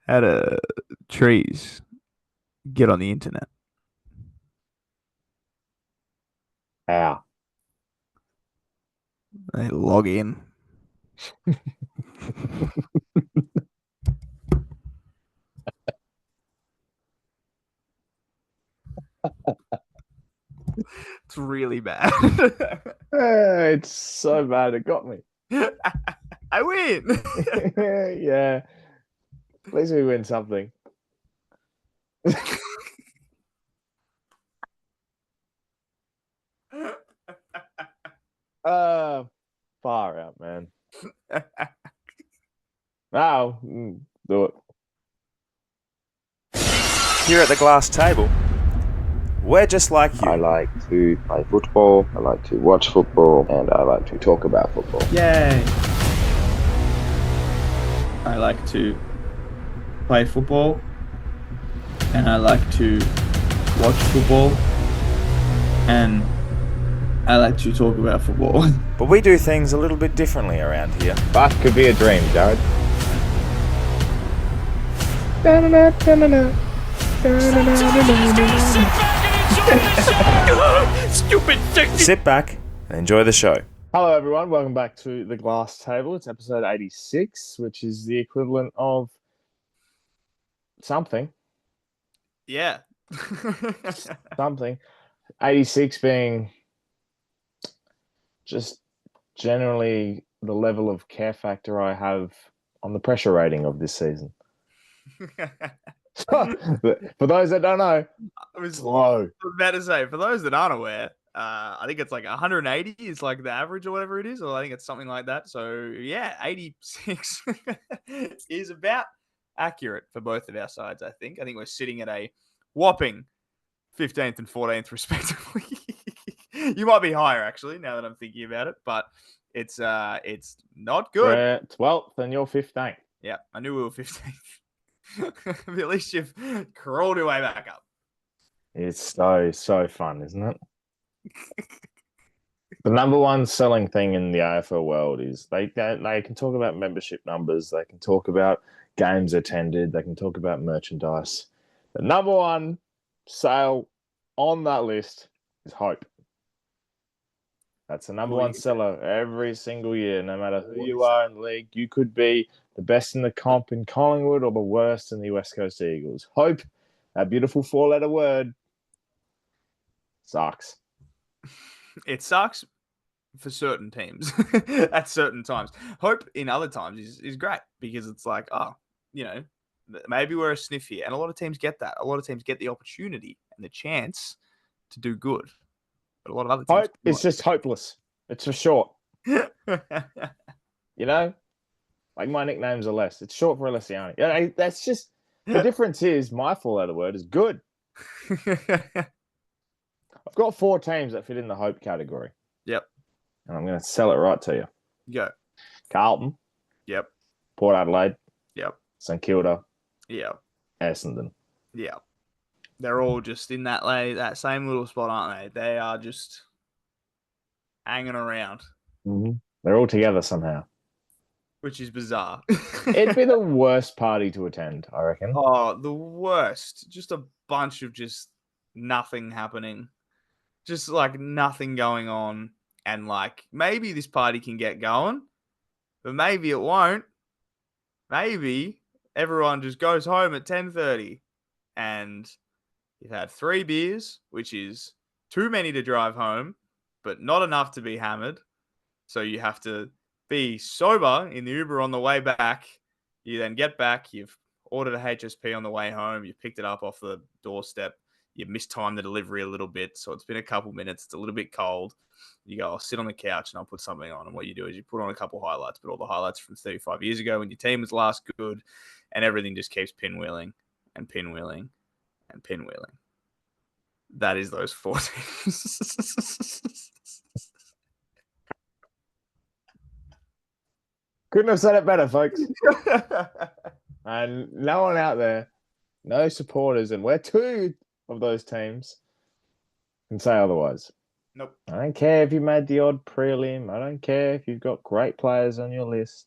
How do trees get on the internet? How? They log in. It's really bad. It's so bad it got me. I win. Yeah, at least we win something. Uh, Far out, man. Now, do it. Here at the glass table, we're just like I you. like to play football, I like to watch football, and I like to talk about football. Yay! I like to play football and I like to watch football and I like to talk about football. But we do things a little bit differently around here. That could be a dream, Jared. Stupid sexy. Sit back and enjoy the show. Hello, everyone. Welcome back to the Glass Table. It's episode 86, which is the equivalent of something. Yeah. Something. 86 being just generally the level of care factor I have on the pressure rating of this season. For those that don't know, I was low. about to say, for those that aren't aware, I think it's like 180 is like the average or whatever it is, or I think it's something like that. So yeah, 86 is about accurate for both of our sides. I think we're sitting at a whopping 15th and 14th respectively. You might be higher actually, now that I'm thinking about it, but it's not good. We're 12th and you're 15th. Yeah, I knew we were 15th. But at least you've crawled your way back up. It's so fun, isn't it? The number one selling thing in the AFL world is they can talk about membership numbers, they can talk about games attended, they can talk about merchandise. The number one sale on that list is hope. That's the number one seller every single year, no matter who you are in the league. You could be the best in the comp in Collingwood or the worst in the West Coast Eagles. Hope, that beautiful four-letter word, sucks. It sucks for certain teams at certain times. Hope in other times is great because it's like, oh, maybe we're a sniff here. And a lot of teams get that. A lot of teams get the opportunity and the chance to do good. But a lot of other teams. Hope is just hopeless. It's for short. Like my nicknames are less. It's short for Alessiani. Yeah, that's just the difference. Is my four-letter word is good. I've got four teams that fit in the hope category. Yep. And I'm going to sell it right to you. Go. Carlton. Yep. Port Adelaide. Yep. St Kilda. Yep. Essendon. Yeah. They're all just in that same little spot, aren't they? They are just hanging around. Mm-hmm. They're all together somehow. Which is bizarre. It'd be the worst party to attend, I reckon. Oh, the worst. Just a bunch of just nothing happening. Just like nothing going on. And like maybe this party can get going, but maybe it won't. Maybe everyone just goes home at 10:30 and you've had 3 beers, which is too many to drive home, but not enough to be hammered. So you have to be sober in the Uber on the way back. You then get back, you've ordered a HSP on the way home, you've picked it up off the doorstep, you've mistimed the delivery a little bit, so it's been a couple minutes, it's a little bit cold. You go, I'll sit on the couch and I'll put something on. And what you do is you put on a couple highlights, but all the highlights from 35 years ago when your team was last good, and everything just keeps pinwheeling and pinwheeling and pinwheeling. That is those 4 teams. Couldn't have said it better, folks. And no one out there, no supporters, and we're 2 of those teams, can say otherwise. Nope. I don't care if you made the odd prelim. I don't care if you've got great players on your list.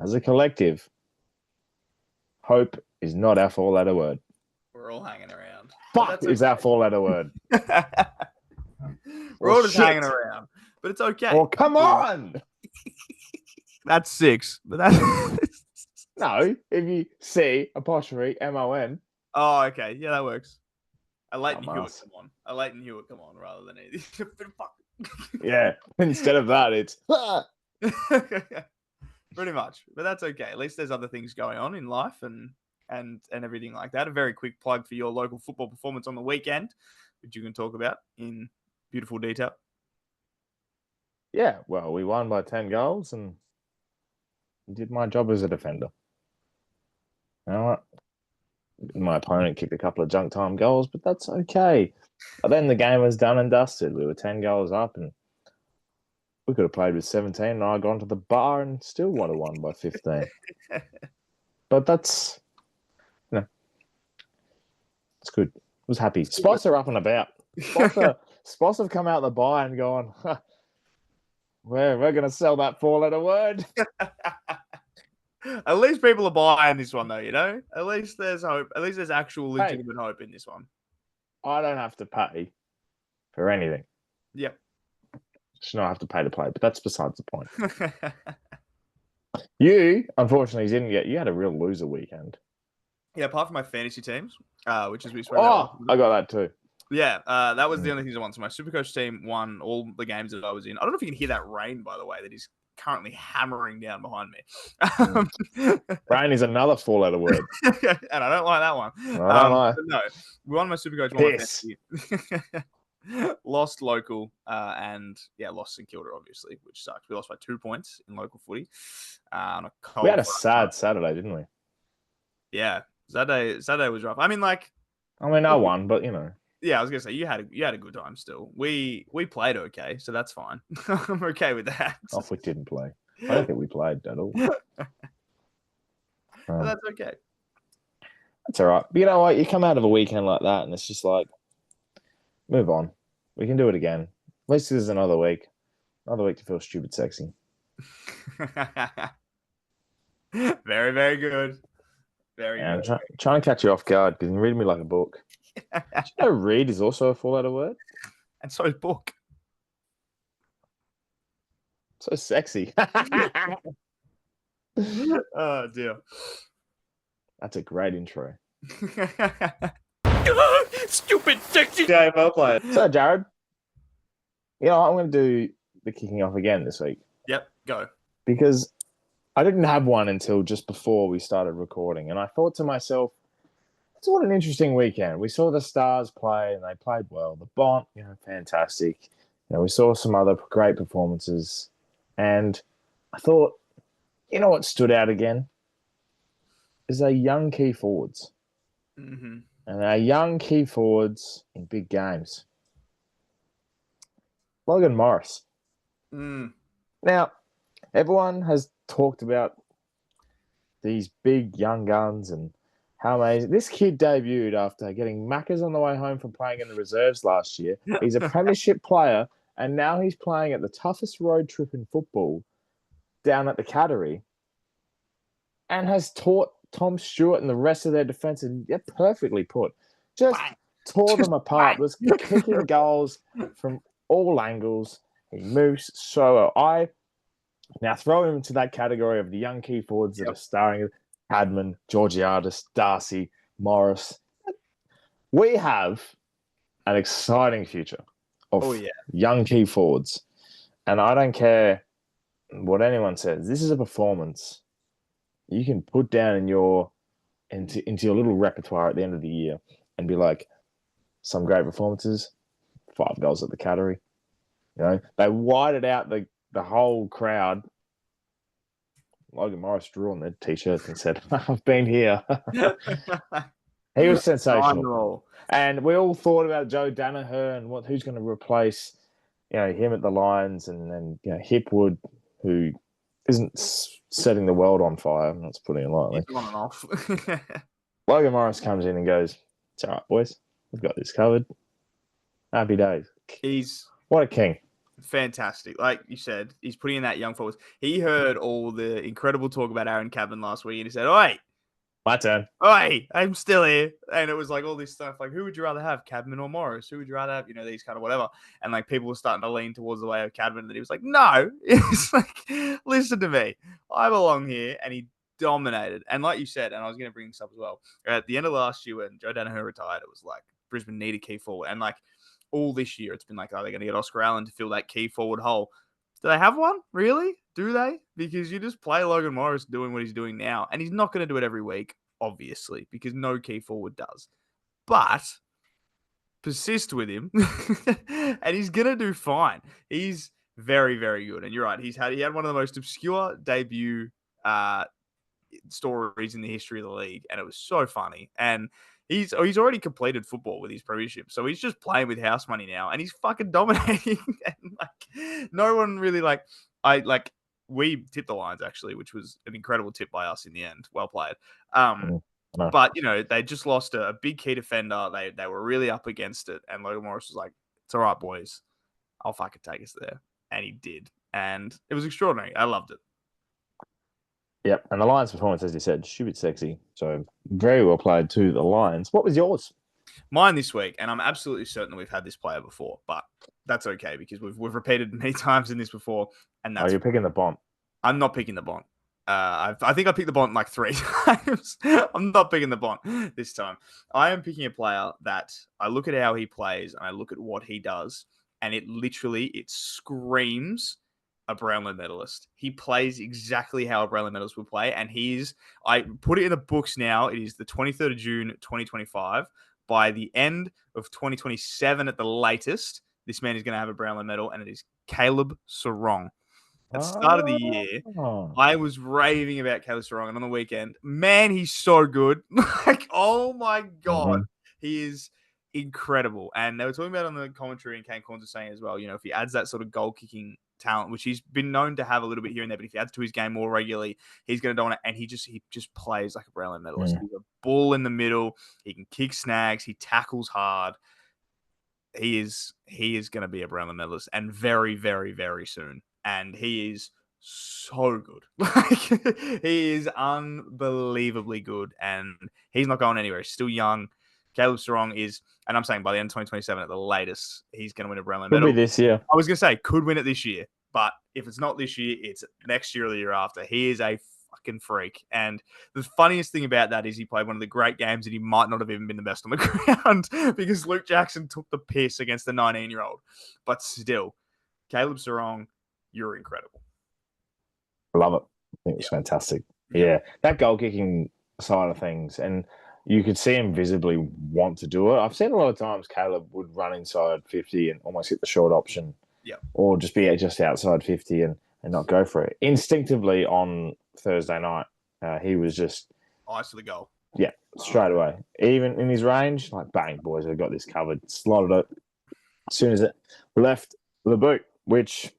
As a collective, Hope is not our four-letter word. We're all hanging around. Fuck is our four-letter word. We're all just hanging around. But it's okay. Oh, come on! That's 6. But that's No, if you C apostrophe MON. Oh, okay. Yeah, that works. A Leighton Hewitt, Dumbass. come on. A Leighton Hewitt, come on, rather than anything. Yeah. Instead of that, it's Pretty much. But that's okay. At least there's other things going on in life and everything like that. A very quick plug for your local football performance on the weekend, which you can talk about in beautiful detail. yeah. Well, we won by 10 goals and did my job as a defender. You know what? My opponent kicked a couple of junk time goals, but that's okay. But then the game was done and dusted. We were 10 goals up and we could have played with 17 and I'd gone to the bar and still would have won by 15. But that's, it's good. I was happy. Spots are up and about. Spots have come out the bar and gone, we're going to sell that four-letter word. At least people are buying this one, though, you know? At least there's hope. At least there's actual legitimate hope in this one. I don't have to pay for anything. Yep. Just not have to pay to play, but that's besides the point. You, unfortunately, didn't get. You had a real loser weekend. Yeah, apart from my fantasy teams, which is we spoke Oh, about. I got that too. Yeah, that was the only things I won. So my Supercoach team won all the games that I was in. I don't know if you can hear that rain, by the way, that is currently hammering down behind me. Rain is another four-letter word. And I don't like that one. I don't like. No, we won my Supercoach. Won my fantasy. Lost local and lost St Kilda, obviously, which sucks. We lost by 2 points in local footy. On a cold We had a sad Saturday, didn't we? Yeah, Saturday was rough. I mean, like, I won, but you know. Yeah, I was gonna say you had a good time still. We played okay, so that's fine. I'm okay with that. Off we didn't play. I don't think we played at all. But that's okay. That's all right. But you know what? You come out of a weekend like that, and it's just like, move on. We can do it again. At least this is another week. Another week to feel stupid sexy. Very, very good. Very Yeah, good. I'm trying to catch you off guard because you're reading me like a book. Do you know read is also a four-letter word? And so is book. So sexy. Oh dear. That's a great intro. Stupid sexy AFL player. So, Jared, you know, I'm going to do the kicking off again this week. Yep, go. Because I didn't have one until just before we started recording. And I thought to myself, it's what an interesting weekend. We saw the Stars play and they played well. The Bont, fantastic. We saw some other great performances. And I thought, you know what stood out again? Is our young key forwards. Mm-hmm. And our young key forwards in big games. Logan Morris. Mm. Now, everyone has talked about these big young guns and how amazing. This kid debuted after getting Maccas on the way home from playing in the reserves last year. He's a premiership player, and now he's playing at the toughest road trip in football down at the Cattery and has taught Tom Stewart and the rest of their defence, and they're perfectly put. Just tore them apart. Was kicking goals from all angles. He moves so well. I now throw him into that category of the young key forwards that are starring Cadman, Georgiadis, Darcy, Morris. We have an exciting future of young key forwards. And I don't care what anyone says. This is a performance you can put down in into your little repertoire at the end of the year and be like, some great performances, 5 goals at the Cattery. They whited out the whole crowd. Logan Morris drew on their t-shirts and said, I've been here. He was sensational. And we all thought about Joe Danaher and who's going to replace him at the Lions, and then Hipwood, who isn't setting the world on fire. I'm not putting it lightly. He's on and off. Logan Morris comes in and goes, it's all right, boys. We've got this covered. Happy days. What a king. Fantastic. Like you said, he's putting in that young forwards. He heard all the incredible talk about Aaron Cadman last week and he said, "Oi, My turn. Oi, I'm still here. And it was like all this stuff, like, who would you rather have, Cadman or Morris? Who would you rather have? These kind of whatever. And like people were starting to lean towards the way of Cadman. And he was like, no, it's like, listen to me. I belong here. And he dominated. And like you said, and I was going to bring this up as well, at the end of last year when Joe Danaher retired, it was like Brisbane need a key forward. And like all this year, it's been like, are they going to get Oscar Allen to fill that key forward hole? Do they have one? Really? Do they? Because you just play Logan Morris doing what he's doing now. And he's not going to do it every week, obviously, because no key forward does. But persist with him, and he's going to do fine. He's very, very good. And you're right. He had one of the most obscure debut stories in the history of the league. And it was so funny. And he's already completed football with his premiership, so he's just playing with house money now, and he's fucking dominating. And like, no one really we tipped the Lions actually, which was an incredible tip by us in the end. Well played. But they just lost a big key defender. They were really up against it, and Logan Morris was like, "It's all right, boys. I'll fucking take us there," and he did, and it was extraordinary. I loved it. Yep, and the Lions' performance, as you said, stupid sexy. So very well played to the Lions. What was yours? Mine this week, and I'm absolutely certain that we've had this player before, but that's okay because we've repeated many times in this before. And that's you're picking the Bont. I'm not picking the Bont. I think I picked the Bont like 3 times. I'm not picking the Bont this time. I am picking a player that I look at how he plays and I look at what he does, and it screams a Brownlow medalist. He plays exactly how a Brownlow medalist would play, and I put it in the books now. It is the 23rd of June, 2025. By the end of 2027 at the latest, this man is going to have a Brownlow medal, and it is Caleb Sarong. At the start of the year, I was raving about Caleb Sarong, and on the weekend, man, he's so good. Like, oh my God, he is incredible. And they were talking about on the commentary, and Kane Corns was saying as well, if he adds that sort of goal-kicking talent, which he's been known to have a little bit here and there, but if he adds to his game more regularly, he's going to dominate. And he just plays like a Brownlow medalist. He's a bull in the middle. He can kick snags. He tackles hard. He is going to be a Brownlow medalist, and very, very, very soon. And he is so good. Like, he is unbelievably good, and he's not going anywhere. He's still young. Caleb Sarong is, and I'm saying by the end of 2027 at the latest, he's going to win a Brownlow medal. Could be this year. I was going to say, could win it this year. But if it's not this year, it's next year or the year after. He is a fucking freak. And the funniest thing about that is he played one of the great games, and he might not have even been the best on the ground because Luke Jackson took the piss against the 19-year-old. But still, Caleb Sarong, you're incredible. I love it. I think it's fantastic. Yeah, that goal-kicking side of things, and you could see him visibly want to do it. I've seen a lot of times Caleb would run inside 50 and almost hit the short option, or just be just outside 50 and not go for it. Instinctively on Thursday night, he was just eyes to the goal. Yeah, straight away. Even in his range, like, bang, boys, I've got this covered. Slotted it as soon as it left the boot, which,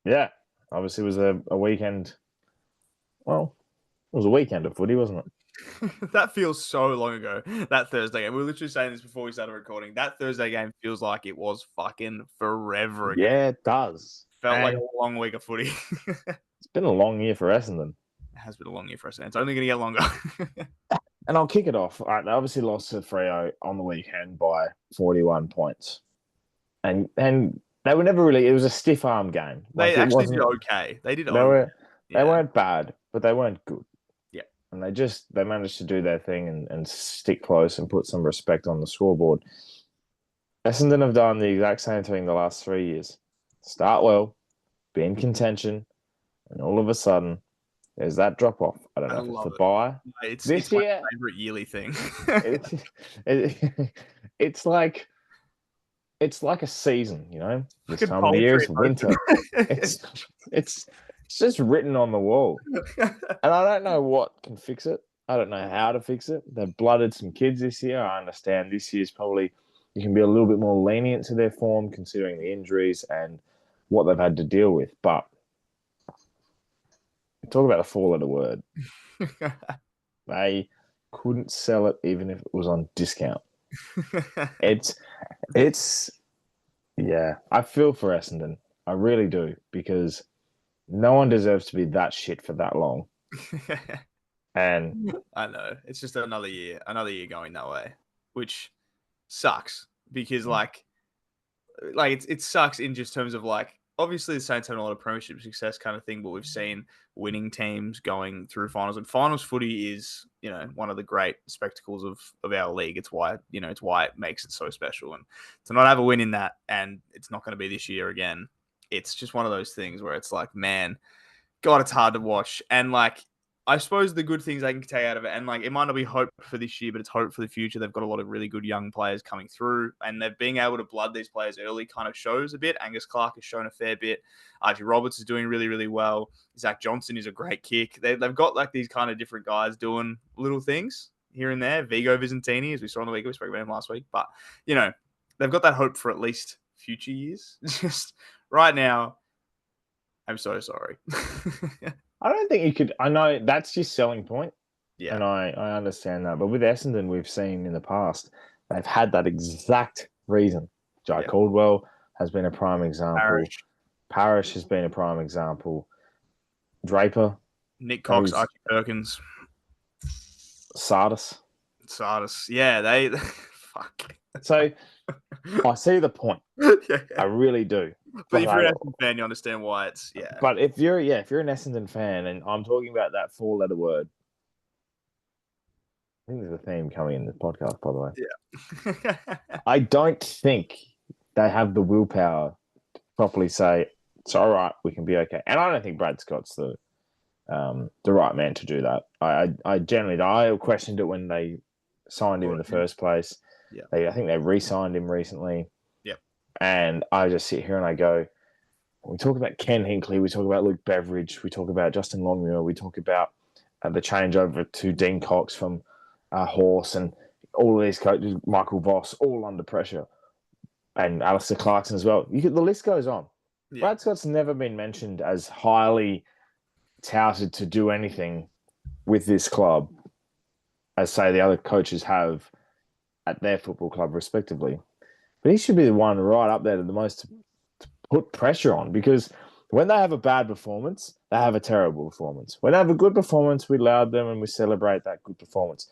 yeah, obviously was a weekend. Well, it was a weekend of footy, wasn't it? That feels so long ago, that Thursday game. We were literally saying this before we started recording. That Thursday game feels like it was fucking forever ago. Yeah, it does. Felt like a long week of footy. It's been a long year for Essendon. It has been a long year for Essendon. It's only going to get longer. And I'll kick it off. All right, they obviously lost to Freo on the weekend by 41 points. And they were never really, it was a stiff arm game. Like, they actually did okay. They weren't bad, but they weren't good. Yeah. And they managed to do their thing and stick close and put some respect on the scoreboard. Essendon have done the exact same thing the last 3 years. Start well, be in contention, and all of a sudden, there's that drop off. I don't know if it's a buy. It's my favorite yearly thing. It's like a season, you know. This time of the year is winter. It's just written on the wall, and I don't know what can fix it. I don't know how to fix it. They've blooded some kids this year. I understand this year's probably you can be a little bit more lenient to their form considering the injuries and what they've had to deal with, but. Talk about a four-letter word. They couldn't sell it even if it was on discount. It's yeah. I feel for Essendon. I really do, because no one deserves to be that shit for that long. And I know. It's just another year going that way, which sucks because it sucks in just terms of like obviously the Saints having a lot of premiership success kind of thing, but we've seen winning teams going through finals, and finals footy is, one of the great spectacles of our league. It's why it makes it so special, and to not have a win in that, and it's not going to be this year again. It's just one of those things where it's like, man, God, it's hard to watch. And like, I suppose the good things I can take out of it, and like, it might not be hope for this year, but it's hope for the future. They've got a lot of really good young players coming through, and they're being able to blood these players early kind of shows a bit. Angus Clark has shown a fair bit. Archie Roberts is doing really, really well. Zach Johnson is a great kick. They've got like these kind of different guys doing little things here and there. Vigo Vizentini, as we saw on the week, we spoke about him last week, but they've got that hope for at least future years. Just right now, I'm so sorry. I don't think you could. I know that's your selling point. Yeah. And I understand that. But with Essendon, we've seen in the past, they've had that exact reason. Jai Caldwell has been a prime example. Parrish has been a prime example. Draper. Nick Cox, Archie Perkins. Sardis. Yeah, they fuck. So I see the point. Yeah. I really do. But if you're an Essendon fan, you understand why it's But if you're an Essendon fan, and I'm talking about that 4-letter word, I think there's a theme coming in this podcast, by the way. Yeah. I don't think they have the willpower to properly say it's all right, we can be okay. And I don't think Brad Scott's the right man to do that. I questioned it when they signed him in the first place. Yeah. I think they re-signed him recently. Yep. And I just sit here and I go, we talk about Ken Hinkley, we talk about Luke Beveridge, we talk about Justin Longmuir, we talk about the changeover to Dean Cox from Horse, and all of these coaches, Michael Voss, all under pressure, and Alistair Clarkson as well. The list goes on. Yeah. Brad Scott's never been mentioned as highly touted to do anything with this club as, say, the other coaches have at their football club, respectively. But he should be the one right up there to the most to put pressure on, because when they have a bad performance, they have a terrible performance. When they have a good performance, we laud them and we celebrate that good performance.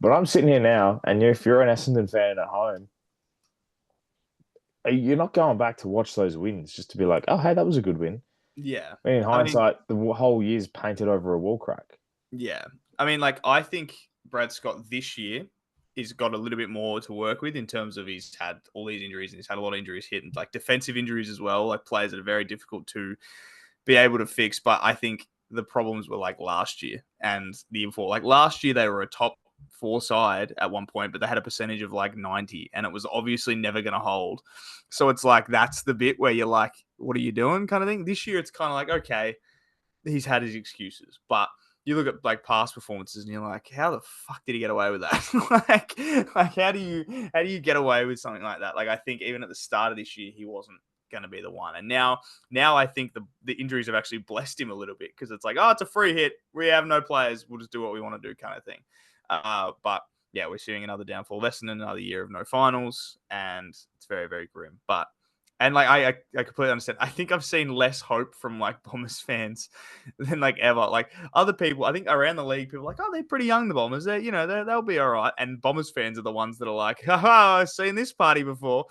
But I'm sitting here now, and if you're an Essendon fan at home, you're not going back to watch those wins just to be like, oh, hey, that was a good win. Yeah. In hindsight, the whole year's painted over a wall crack. Yeah. I mean, like, I think Brad Scott this year has got a little bit more to work with in terms of he's had all these injuries, and he's had a lot of injuries hit, and like defensive injuries as well, like players that are very difficult to be able to fix. But I think the problems were like last year and the year before. Like last year, they were a top 4 side at one point, but they had a percentage of like 90, and it was obviously never going to hold. So it's like, that's the bit where you're like, what are you doing kind of thing? This year, it's kind of like, okay, he's had his excuses, but you look at like past performances and you're like, how the fuck did he get away with that? like how do you get away with something like that? Like, I think even at the start of this year, he wasn't going to be the one. And now I think the injuries have actually blessed him a little bit, because it's like, oh, it's a free hit. We have no players. We'll just do what we want to do kind of thing. But yeah, we're seeing another downfall, less than another year of no finals, and it's very, very grim. And like, I completely understand. I think I've seen less hope from like Bombers fans than like ever. Like other people, I think around the league, people are like, oh, they're pretty young, the Bombers. They'll be all right. And Bombers fans are the ones that are like, haha, I've seen this party before.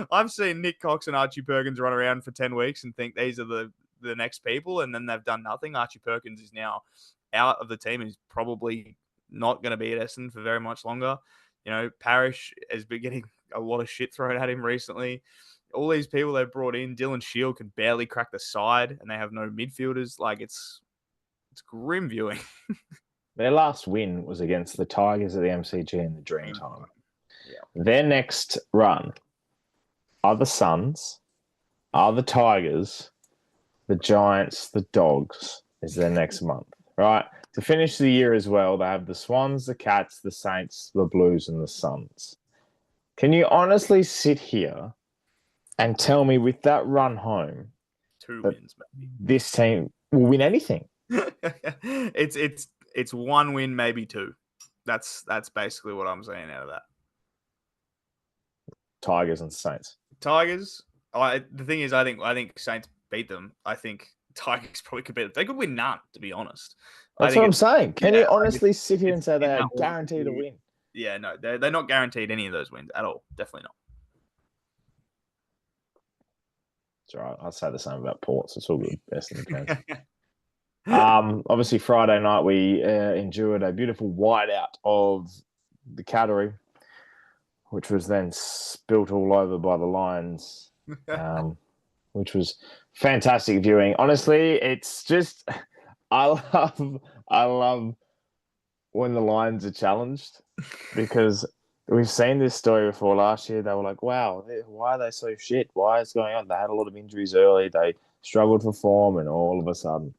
I've seen Nick Cox and Archie Perkins run around for 10 weeks and think these are the next people, and then they've done nothing. Archie Perkins is now out of the team, and he's probably not going to be at Essendon for very much longer. Parrish has been getting a lot of shit thrown at him recently. All these people they've brought in, Dylan Shield can barely crack the side, and they have no midfielders. Like, it's grim viewing. Their last win was against the Tigers at the MCG in the Dreamtime. Yeah. Their next run are the Suns, are the Tigers, the Giants, the Dogs is their next month, right? To finish the year as well, they have the Swans, the Cats, the Saints, the Blues, and the Suns. Can you honestly sit here and tell me, with that run home, 2 wins, maybe this team will win anything? It's 1 win, maybe 2. That's basically what I'm saying out of that. Tigers and Saints. Tigers. The thing is, I think Saints beat them. I think Tigers probably could beat them. They could win none, to be honest. That's what I'm saying. Can you honestly it's- sit here and say they in are that whole guaranteed to series. win? Yeah, no, they're not guaranteed any of those wins at all. Definitely It's all right. I'd say the same about Ports. It's all good. Best in the defense. not. Obviously, Friday night we endured a beautiful whiteout of the Cattery, which was then spilt all over by the Lions, which was fantastic viewing. Honestly, it's just I love when the Lions are challenged because we've seen this story before. Last year, they were like, "Wow, why are they so shit? Why is going on?" They had a lot of injuries early. They struggled for form, and all of a sudden,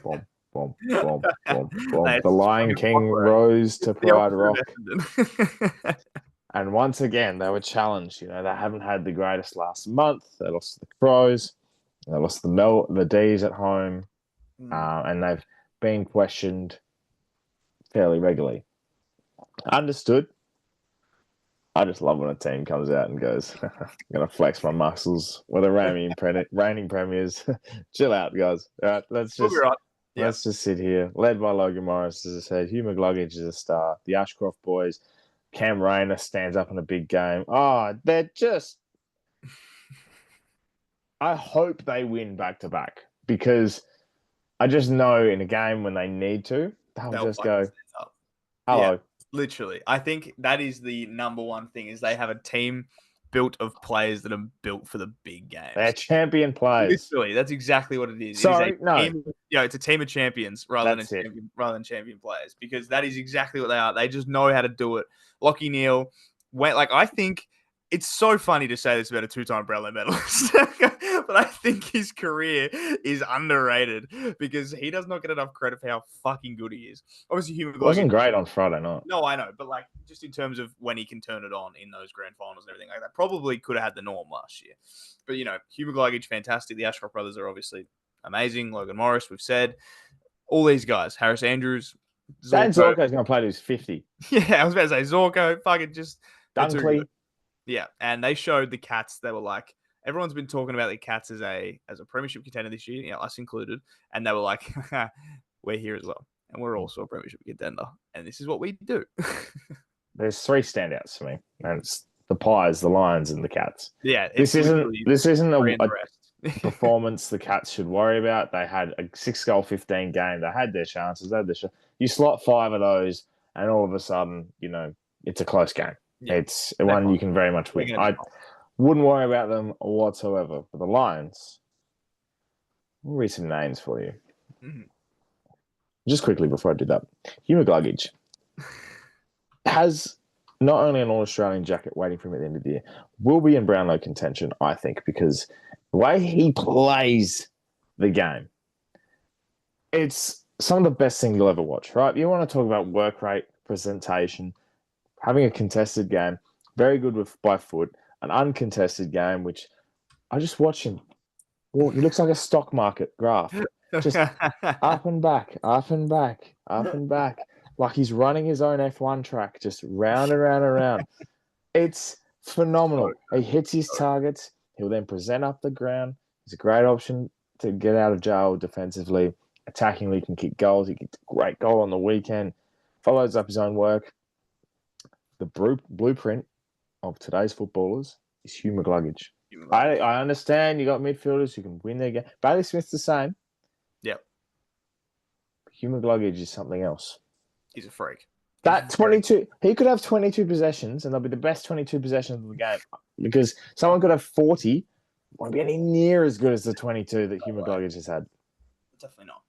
boom, boom, boom, boom, boom. Hey, The it's Lion fucking King clockwork. rose to The Pride opposite Rock. of Essendon. And once again, they were challenged. You know, they haven't had the greatest last month. They lost to the Crows. They lost the D's at home. And they've been questioned fairly regularly. Understood. I just love when a team comes out and goes, I'm going to flex my muscles. We're the reigning premiers. Chill out, guys. All right, let's We'll be right. Yeah. Let's just sit here. Led by Logan Morris, as I said. Hugh McGluggage is a star. The Ashcroft boys. Cam Rayner stands up in a big game. Oh, they're just... I hope they win back-to-back because I just know in a game when they need to, they'll just go, hello. Yeah, literally. I think that is the number one thing is they have a team built of players that are built for the big games. They're champion players. Literally, that's exactly what it is. Sorry, It's a team of champions rather than champion players because that is exactly what they are. They just know how to do it. Lachie Neale went I think it's so funny to say this about a two-time Brownlow medalist, but I think his career is underrated because he does not get enough credit for how fucking good he is. Obviously, Hugh McGluggage wasn't great on Friday night. No, I know, but just in terms of when he can turn it on in those grand finals and everything like that, probably could have had the norm last year. But Hugh McGluggage, fantastic. The Ashcroft brothers are obviously amazing. Logan Morris, we've said all these guys. Harris Andrews, Dan Zorko's going to play to his 50. Yeah, I was about to say Zorko, fucking just Dunkley. Yeah, and they showed the Cats. They were like, everyone's been talking about the Cats as a premiership contender this year, us included, and they were like, we're here as well, and we're also a premiership contender, and this is what we do. There's three standouts for me, and it's the Pies, the Lions, and the Cats. Yeah, this isn't a performance the Cats should worry about. They had a 6-goal 15 game. They had their chances. You slot 5 of those, and all of a sudden, it's a close game. Yeah, it's one you can very much win. I wouldn't worry about them whatsoever. For the Lions, I'll read some names for you. Mm-hmm. Just quickly before I do that, Hugh McGluggage has not only an All-Australian jacket waiting for him at the end of the year, will be in Brownlow contention, I think, because the way he plays the game, it's some of the best thing you'll ever watch, right? You want to talk about work rate, presentation, having a contested game, very good by foot, an uncontested game, which I just watch him. Well, he looks like a stock market graph. Just up and back, up and back, up and back. Like he's running his own F1 track, just round and round and round. It's phenomenal. He hits his targets. He'll then present up the ground. He's a great option to get out of jail defensively. Attackingly, he can kick goals. He kicked a great goal on the weekend. Follows up his own work. The blueprint of today's footballers is Hugh McGluggage. I understand you got midfielders who can win their game. Bailey Smith's the same. Yep. Hugh McGluggage is something else. He's a freak. That 22, he could have 22 possessions, and they'll be the best 22 possessions of the game because someone could have 40, won't be any near as good as the 22 that Hugh McGluggage has had. Definitely not.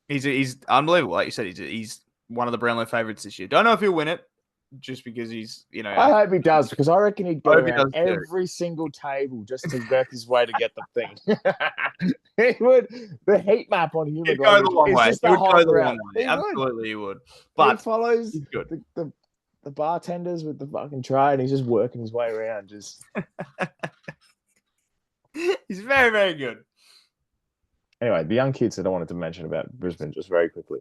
He's unbelievable. Like you said, he's one of the Brownlow favourites this year. Don't know if he'll win it. Just because he's, I hope he does, because I reckon he'd go around every single table just to work his way to get the thing. He would. The heat map on Hugh McGluggage. He'd go the long way. He would go the long way. Absolutely, he would. But he follows the bartenders with the fucking tray, and he's just working his way around. Just he's very, very good. Anyway, the young kids that I wanted to mention about Brisbane just very quickly.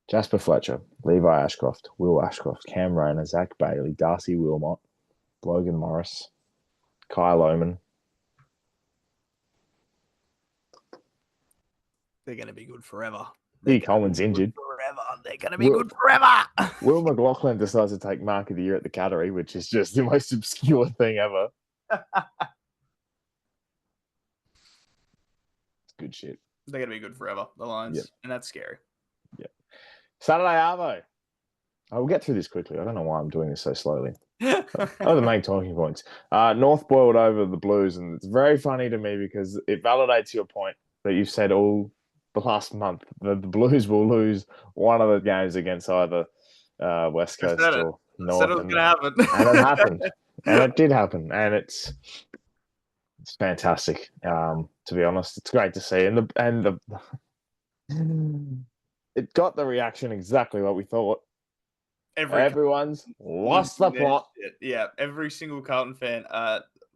Jasper Fletcher, Levi Ashcroft, Will Ashcroft, Cam Rayner, Zach Bailey, Darcy Wilmot, Logan Morris, Kyle Oman. They're going to be good forever. Lee Coleman's injured. Forever. They're going to be good forever. Will McLaughlin decides to take Mark of the Year at the Cattery, which is just the most obscure thing ever. It's good shit. They're going to be good forever, the Lions. Yep. And that's scary. Yep. Saturday Arvo. I will get through this quickly. I don't know why I'm doing this so slowly. Oh, the main talking points. North boiled over the Blues, and it's very funny to me because it validates your point that you've said all the last month that the Blues will lose one of the games against either West Coast or North. Said it was going to happen. And it happened. And it did happen. And it's fantastic. To be honest, it's great to see. And it got the reaction exactly what we thought. Everyone's lost the plot. Yeah, every single Carlton fan.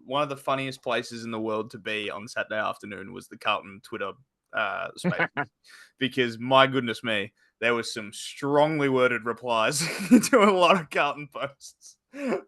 One of the funniest places in the world to be on Saturday afternoon was the Carlton Twitter space, because my goodness me, there was some strongly worded replies to a lot of Carlton posts. There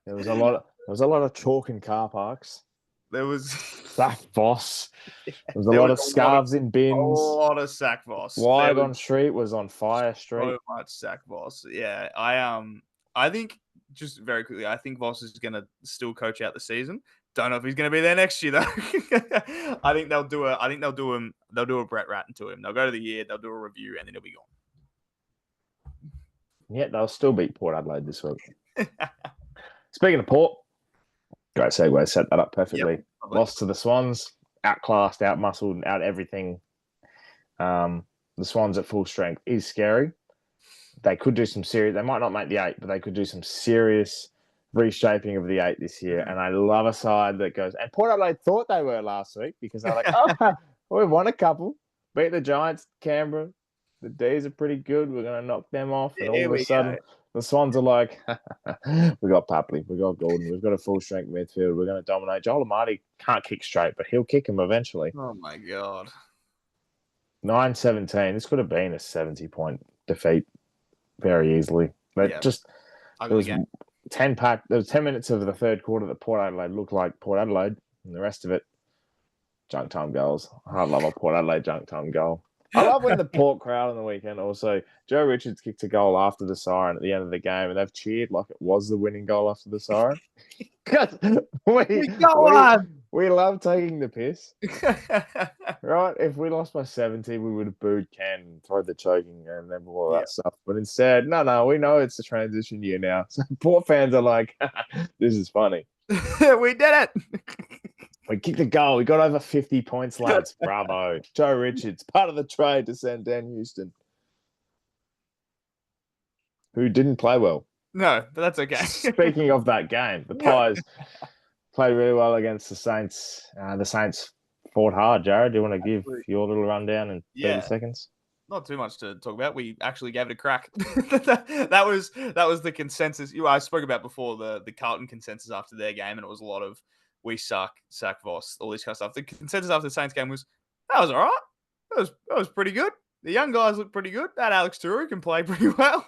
was a lot of chalk in car parks. There was Sack Boss. There was a lot of scarves in bins. A lot of Sack Boss. Wide on Street was on Fire Street. So much Sack Boss. Yeah, I think just very quickly, I think Voss is going to still coach out the season. Don't know if he's going to be there next year though. I think they'll do a Brett Ratton to him. They'll go to the year, they'll do a review, and then he'll be gone. Yeah, they'll still beat Port Adelaide this week. Speaking of Port, great segue, set that up perfectly. Yep, lost to the Swans, outclassed, outmuscled, out everything. The Swans at full strength is scary. They could do some serious, they might not make the 8, but they could do some serious reshaping of the 8 this year. And I love a side that goes, and Port Adelaide thought they were last week because they're like, oh, we've won a couple, beat the Giants, Canberra. The D's are pretty good. We're going to knock them off. And all of a sudden, the Swans are like, we got Papley, we got Gordon, we've got a full strength midfield. We're going to dominate. Joel Amati can't kick straight, but he'll kick him eventually. Oh my God. 9-17. This could have been a 70-point defeat very easily. But there was 10 minutes of the third quarter that Port Adelaide looked like Port Adelaide, and the rest of it, junk time goals. I love a Port Adelaide junk time goal. I love when the Port crowd on the weekend also, Joe Richards kicked a goal after the siren at the end of the game, and they've cheered like it was the winning goal after the siren. We love taking the piss. Right? If we lost by 70, we would have booed Ken and thrown the choking and then all that stuff. But instead, no, we know it's a transition year now. So Port fans are like, this is funny. We did it. We kicked a goal. We got over 50 points, lads. Bravo. Joe Richards, part of the trade to send Dan Houston, who didn't play well. No, but that's okay. Speaking of that game, the Pies played really well against the Saints. The Saints fought hard. Jared, do you want to give your little rundown in 30 seconds? Not too much to talk about. We actually gave it a crack. that was the consensus. I spoke about before the Carlton consensus after their game, and it was a lot of we suck, sack Voss, all this kind of stuff. The consensus after the Saints game was that was all right. That was pretty good. The young guys look pretty good. That Alex Turu can play pretty well.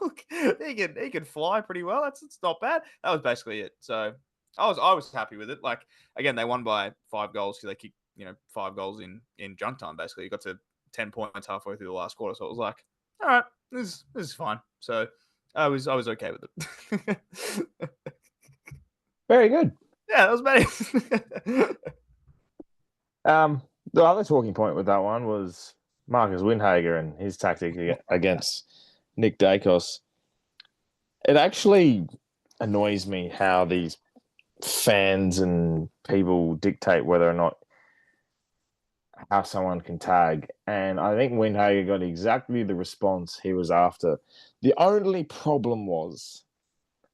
he can fly pretty well. It's not bad. That was basically it. So I was happy with it. Like again, they won by 5 goals because they kicked 5 goals in junk time. Basically, you got to 10 points halfway through the last quarter. So it was like, all right, this is fine. So I was okay with it. Very good. Yeah, that was better. The other talking point with that one was Marcus Windhager and his tactic against Nick Dacos. It actually annoys me how these fans and people dictate whether or not how someone can tag. And I think Windhager got exactly the response he was after. The only problem was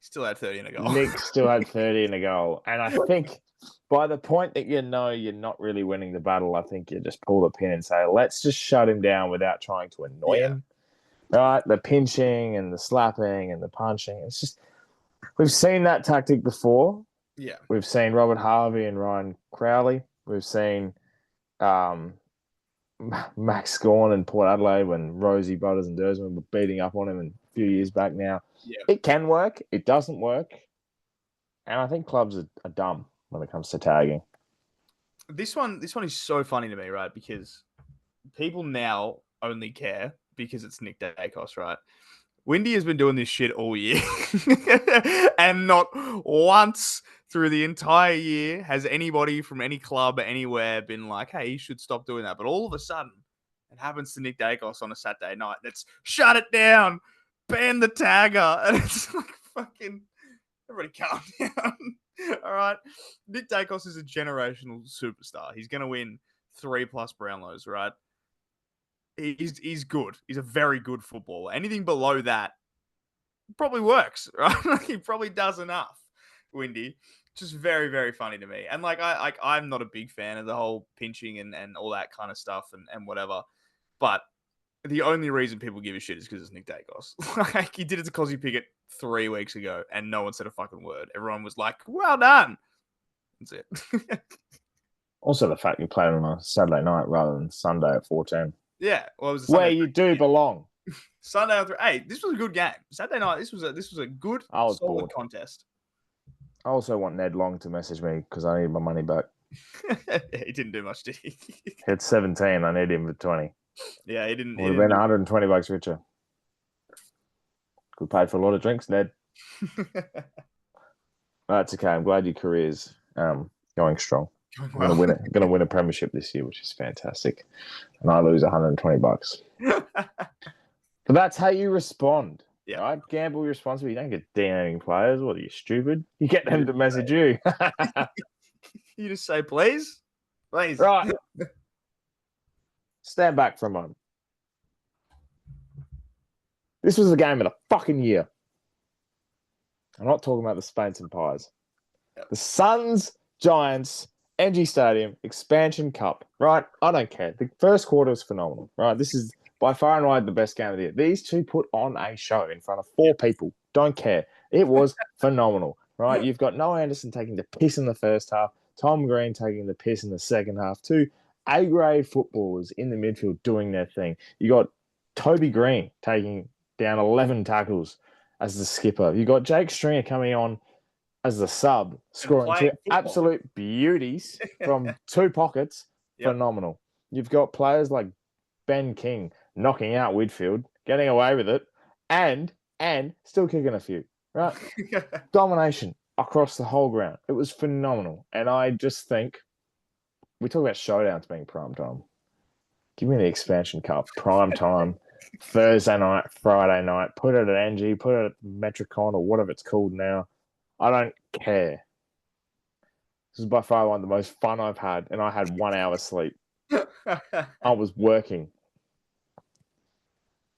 still had 30 in a goal. Nick still had 30 in a goal. And I think by the point that you're not really winning the battle, I think you just pull the pin and say, let's just shut him down without trying to annoy him. Right? The pinching and the slapping and the punching. It's just, we've seen that tactic before. Yeah. We've seen Robert Harvey and Ryan Crowley. We've seen Max Gawn and Port Adelaide when Rosie Butters and Dersman were beating up on him a few years back now. Yeah. It can work. It doesn't work. And I think clubs are dumb when it comes to tagging. This one is so funny to me, right? Because people now only care because it's Nick Dacos, right? Windy has been doing this shit all year. And not once through the entire year has anybody from any club anywhere been like, hey, you should stop doing that. But all of a sudden, it happens to Nick Dacos on a Saturday night. Let's shut it down. Ban the tagger. And it's like, fucking, everybody calm down. All right. Nick Dacos is a generational superstar. He's going to win 3+ Brownlows, right? He's good. He's a very good footballer. Anything below that probably works, right? He probably does enough, Windy. Just very, very funny to me. And like I'm not a big fan of the whole pinching and all that kind of stuff and whatever. But the only reason people give a shit is because it's Nick Dacos. Like, he did it to Cosy Pickett 3 weeks ago and no one said a fucking word. Everyone was like, well done. That's it. Also, the fact you played on a Saturday night rather than Sunday at 4:10. Yeah. Well, it was a Where Sunday you do belong. Sunday after. Hey, this was a good game. Saturday night, this was a good, solid bored. contest. I also want Ned Long to message me because I need my money back. He didn't do much, did he? Hit 17. I need him for 20. Yeah, he didn't. Would have been $120 richer. Could pay for a lot of drinks, Ned. That's okay. I'm glad your career's going strong. I'm going to win a premiership this year, which is fantastic. And I lose $120. But that's how you respond. Yeah. Right? Gamble responsibly. You don't get DMing players. What are you, stupid? You get them to message you. You just say, please? Please. Right. Stand back for a moment. This was the game of the fucking year. I'm not talking about the Spains and Pies. Yep. The Suns, Giants, NG Stadium, Expansion Cup, right? I don't care. The first quarter was phenomenal, right? This is by far and wide the best game of the year. These two put on a show in front of 4 people. Don't care. It was phenomenal, right? You've got Noah Anderson taking the piss in the first half, Tom Green taking the piss in the second half, 2 A-grade footballers in the midfield doing their thing. You got Toby Green taking down 11 tackles as the skipper. You got Jake Stringer coming on as the sub, scoring 2 absolute beauties from 2 pockets. Yep. Phenomenal. You've got players like Ben King knocking out Whitfield, getting away with it, and still kicking a few, right? Domination across the whole ground. It was phenomenal. And I just think, we talk about showdowns being prime time. Give me the Expansion Cup, prime time, Thursday night, Friday night, put it at NG, put it at Metricon or whatever it's called now. I don't care. This is by far one of the most fun I've had, and I had 1 hour sleep. I was working.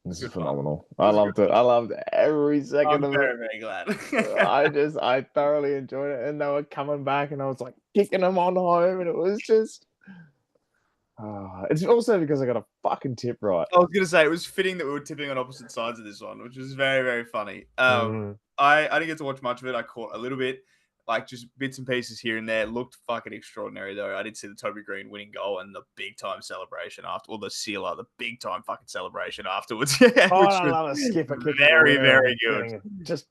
This is phenomenal. I loved it. I loved every second of it. I'm very, very glad. I thoroughly enjoyed it. And they were coming back, and I was like kicking them on home, and it was just... it's also because I got a fucking tip right. I was going to say, it was fitting that we were tipping on opposite sides of this one, which was very, very funny. I didn't get to watch much of it. I caught a little bit, like just bits and pieces here and there. It looked fucking extraordinary, though. I did see the Toby Green winning goal and the big-time celebration after, or the sealer, the big-time fucking celebration afterwards. Yeah, which I love a skipper kicking. Very, very good. Just,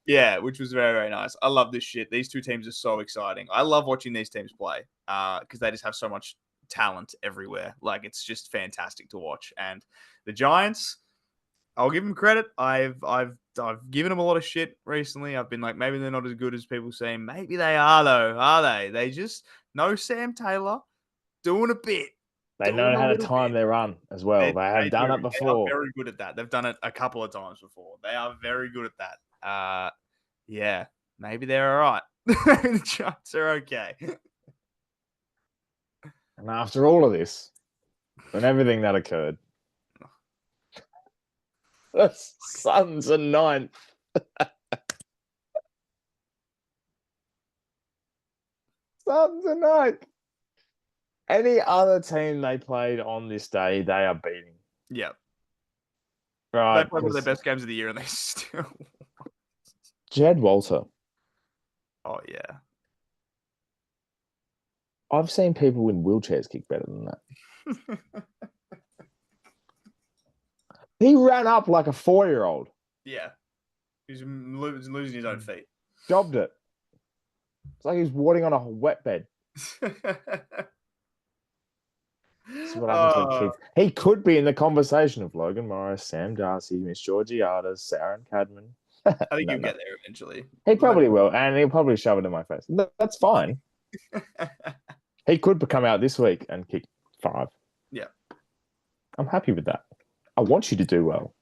Yeah, which was very, very nice. I love this shit. These two teams are so exciting. I love watching these teams play because they just have so much talent everywhere. Like, it's just fantastic to watch. And the Giants, I'll give them credit. I've given them a lot of shit recently. I've been like, maybe they're not as good as people say. Maybe they are, though. Are they? They just know Sam Taylor doing a bit. They know how to time their run as well. They have done it before. They are very good at that. They've done it a couple of times before. They are very good at that. Yeah, maybe they're all right. The Giants are okay. And after all of this, and everything that occurred, the Suns are 9th. Suns are 9th. Any other team they played on this day, they are beating. Yeah. Right. They played one of their best games of the year and they still... Jed Walter. Oh, yeah. I've seen people in wheelchairs kick better than that. He ran up like a 4-year-old. Yeah. He's losing his own feet. Jobbed it. It's like he was watering on a wet bed. This is what happens when kids. He could be in the conversation of Logan Morris, Sam Darcy, Miss Georgiades, Sarah Cadman. I think you'll get there eventually. He probably will, and he'll probably shove it in my face. That's fine. He could come out this week and kick 5. Yeah. I'm happy with that. I want you to do well.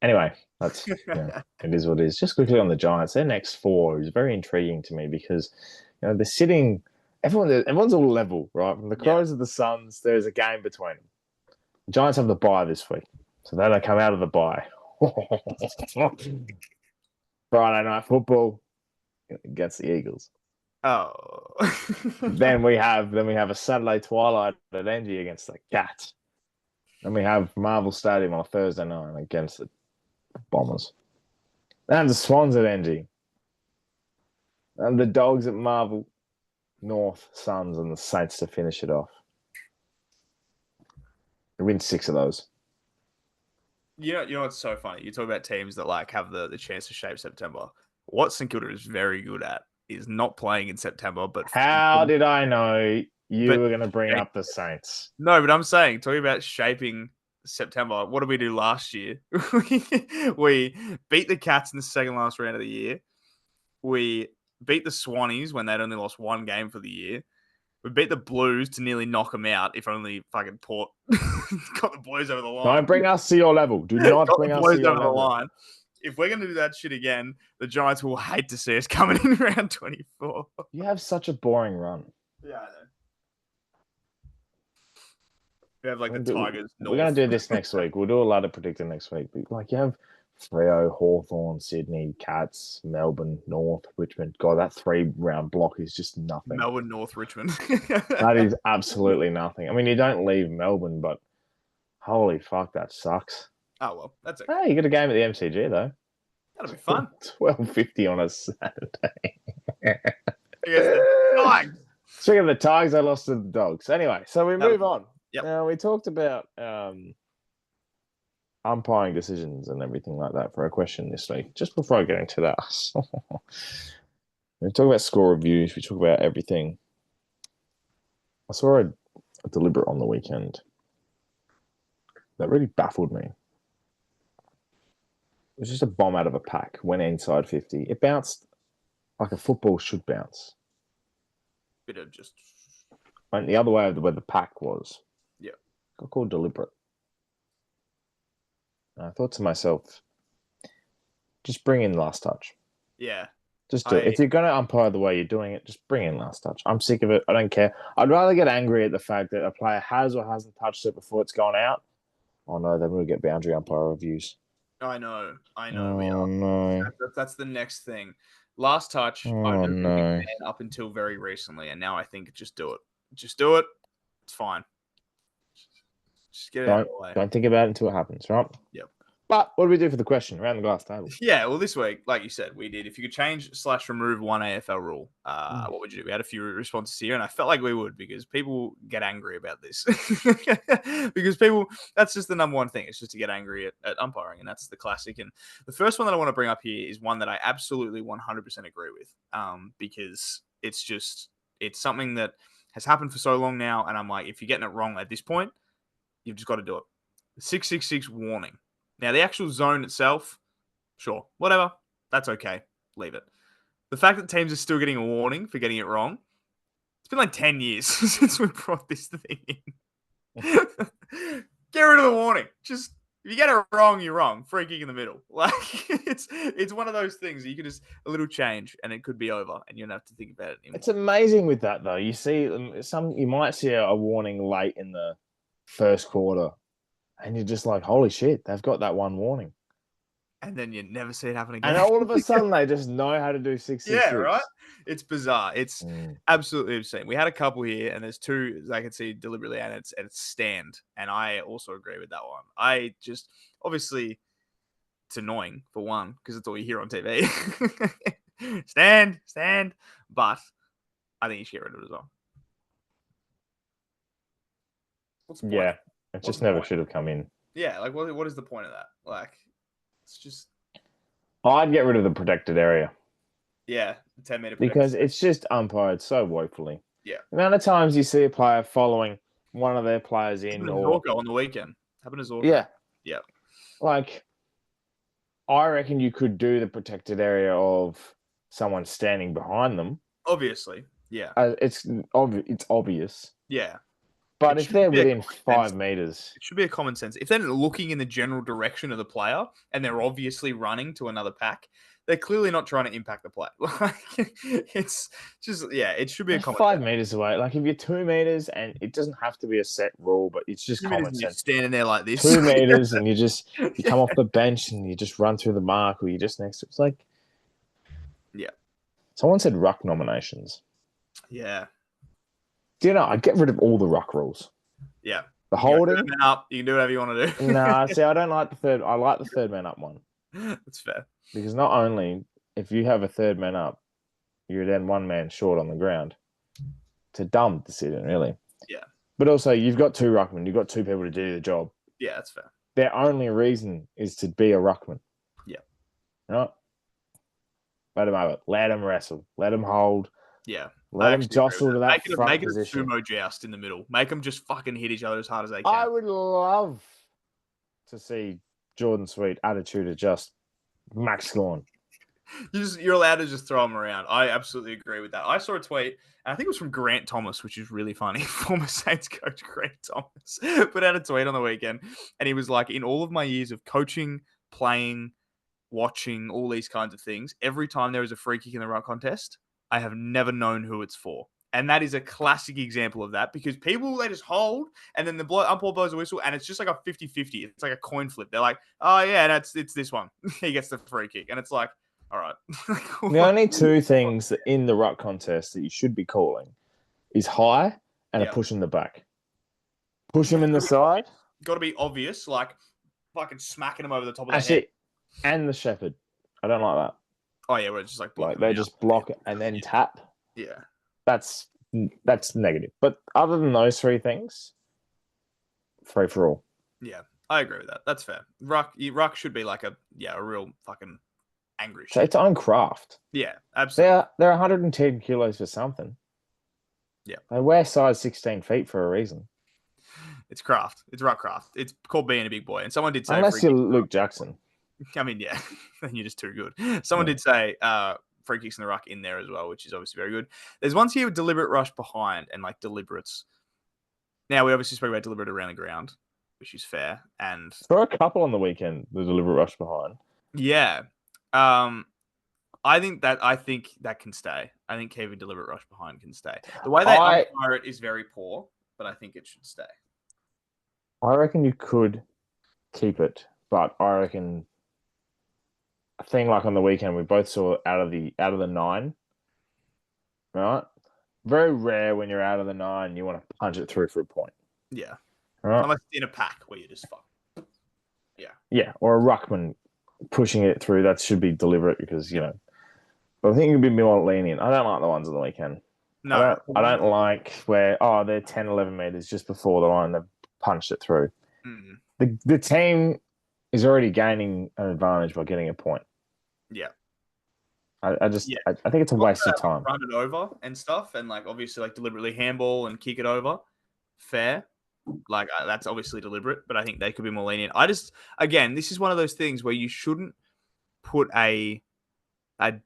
Anyway, that's it is what it is. Just quickly on the Giants, their next 4 is very intriguing to me because they're sitting. Everyone's all level, right? From the Crows to the Suns, there's a game between them. The Giants have the bye this week, so they don't come out of the bye. Friday night football against the Eagles. Oh. then we have a Saturday twilight at Angie against the Cats. Then we have Marvel Stadium on a Thursday night against the Bombers. Then the Swans at Angie. And the Dogs at Marvel, North, Suns, and the Saints to finish it off. They win 6 of those. You know what's so funny? You talk about teams that have the chance to shape September. What St Kilda is very good at is not playing in September. But how did I know you were going to bring up the Saints? No, but I'm saying, talking about shaping September, what did we do last year? We beat the Cats in the second last round of the year. We beat the Swannies when they'd only lost 1 game for the year. We beat the Blues to nearly knock them out. If only fucking Port got the Blues over the line. Don't bring us to your level. Do not bring us to your level. The line. If we're going to do that shit again, the Giants will hate to see us coming in round 24. You have such a boring run. Yeah, I know. We have the Tigers. We're going to do this next week. We'll do a lot of predicting next week. You have Freo, Hawthorn, Sydney, Cats, Melbourne, North, Richmond. God, that 3-round block is just nothing. Melbourne, North, Richmond. That is absolutely nothing. I mean, you don't leave Melbourne, but holy fuck, that sucks. Oh, well, that's okay. Hey, you got a game at the MCG, though. That'll be fun. 12:50 on a Saturday. Speaking of the Tigers, I lost to the Dogs. Anyway, so we move on. Yep. Now, we talked about umpiring decisions and everything like that for a question this week. Just before I get into that, we talk about score reviews. We talk about everything. I saw a deliberate on the weekend that really baffled me. It was just a bomb out of a pack. Went inside 50. It bounced like a football should bounce. Bit of just went the other way of where the pack was. Yeah. Got called deliberate. And I thought to myself, just bring in last touch. Yeah. Just do it. If you're going to umpire the way you're doing it, just bring in last touch. I'm sick of it. I don't care. I'd rather get angry at the fact that a player has or hasn't touched it before it's gone out. Oh, no, then we'll get boundary umpire reviews. I know. Oh, no. That's the next thing. Last touch, oh, no. Up until very recently, and now I think just do it. Just do it. It's fine. Just get it out of the way. Don't think about it until it happens, right? Yep. But what do we do for the question around the glass table? Yeah, well, this week, like you said, we did. If you could change/remove one AFL rule, what would you do? We had a few responses here, and I felt like we would because people get angry about this. Because that's just the number one thing. It's just to get angry at umpiring, and that's the classic. And the first one that I want to bring up here is one that I absolutely 100% agree with because it's something that has happened for so long now, and I'm like, if you're getting it wrong at this point, you've just got to do it. The 666 warning. Now, the actual zone itself, sure, whatever. That's okay. Leave it. The fact that teams are still getting a warning for getting it wrong, it's been 10 years since we brought this thing in. Get rid of the warning. Just, if you get it wrong, you're wrong. Free kick in the middle. It's one of those things that you can just, a little change, and it could be over, and you don't have to think about it anymore. It's amazing with that, though. You see, you might see a warning late in the first quarter, and you're just like, holy shit, they've got that one warning. And then you never see it happen again. And all of a sudden, they just know how to do 666. Yeah, right? It's bizarre. It's absolutely obscene. We had a couple here, and there's two I can see deliberately, and it's stand. And I also agree with that one. I just, obviously, it's annoying, for one, because it's all you hear on TV. Stand. But I think you should get rid of it as well. What's the point? Yeah. It just never should have come in. Yeah, what is the point of that? It's just... I'd get rid of the protected area. Yeah, the 10-meter because it's just umpired so woefully. Yeah. The amount of times you see a player following one of their players in, Happened to or Zorko on the weekend. Happened to Zorko. yeah, Yeah. like I reckon you could do the protected area of someone standing behind them. Obviously. Yeah. It's obvious, Yeah. but It if should they're be a within common sense. 5 meters, It should be a common sense. If they're looking in the general direction of the player and they're obviously running to another pack, they're clearly not trying to impact the play. Like, it's just, it should be a they're common 5 sense. meters away. Like if you're 2 meters, and it doesn't have to be a set rule, but it's just 2 meters common and you're sense. standing there like this. 2 meters, and you come off the bench and you just run through the mark, or you're just next to. It's like, Yeah. Someone said ruck nominations. Yeah. Do you know? I'd get rid of all the ruck rules. Yeah. The You holding. can up. You can do whatever you want to do. Nah, see, I don't like the third. I like the third man up one, That's fair. because not only if you have a third man up, you're then one man short on the ground. It's a dumb decision, really. Yeah. But also, you've got 2 ruckmen. You've got 2 people to do the job. Yeah, that's fair. Their only reason is to be a ruckman. Yeah. Right? Let them have it. Let them wrestle. Let them hold. Yeah. Let them jostle to that Make front it a position. sumo joust in the middle. Make them just fucking hit each other as hard as they can. I would love to see Jordan Sweet attitude adjust Max Gorn. You're allowed to just throw them around. I absolutely agree with that. I saw a tweet, and I think it was from Grant Thomas, which is really funny. Former Saints coach Grant Thomas put out a tweet on the weekend, and he was like, in all of my years of coaching, playing, watching, all these kinds of things, every time there is a free kick in the ruck contest, I have never known who it's for. And that is a classic example of that, because people, they just hold, and then the umpire blows a whistle, and it's just like a 50-50. It's like a coin flip. They're like, oh, yeah, it's this one. He gets the free kick. And it's like, all right. The only 2 things in the ruck contest that you should be calling is high and a push in the back. Push him in the side. Got to be obvious, like fucking smacking him over the top of the head. And the shepherd. I don't like that. Oh, yeah, where it's just like Like they just block it and then tap. Yeah. That's negative. But other than those 3 things, free for all. Yeah, I agree with that. That's fair. Ruck should be like a real fucking angry So shit. it's own craft. Yeah, absolutely. They're 110 kilos for something. Yeah. They wear size 16 feet for a reason. It's craft. It's ruck craft. It's called being a big boy. And someone did say, Unless you're Luke Jackson. I mean, yeah, then you're just too good. Someone did say free kicks in the ruck in there as well, which is obviously very good. There's ones here with deliberate rush behind and like deliberates. Now, we obviously spoke about deliberate around the ground, which is fair. And for a couple on the weekend, the deliberate rush behind. Yeah. I think that can stay. I think Kevin deliberate rush behind can stay. The way they umpire it is very poor, but I think it should stay. I reckon you could keep it, but I reckon a thing like on the weekend we both saw out of the 9, right? Very rare when you're out of the 9, you want to punch it through for a point. Yeah. Right? Unless it's in a pack where you just fuck. Yeah. Yeah, or a ruckman pushing it through, that should be deliberate because, but I think you'd be more lenient. I don't like the ones on the weekend. No. I don't like where, they're 10, 11 meters just before the line, they've punched it through. Mm-hmm. The team is already gaining an advantage by getting a point. Yeah. I think it's a waste of time. Run it over and stuff, and like obviously like deliberately handball and kick it over. Fair. Like that's obviously deliberate, but I think they could be more lenient. Again, this is one of those things where you shouldn't put a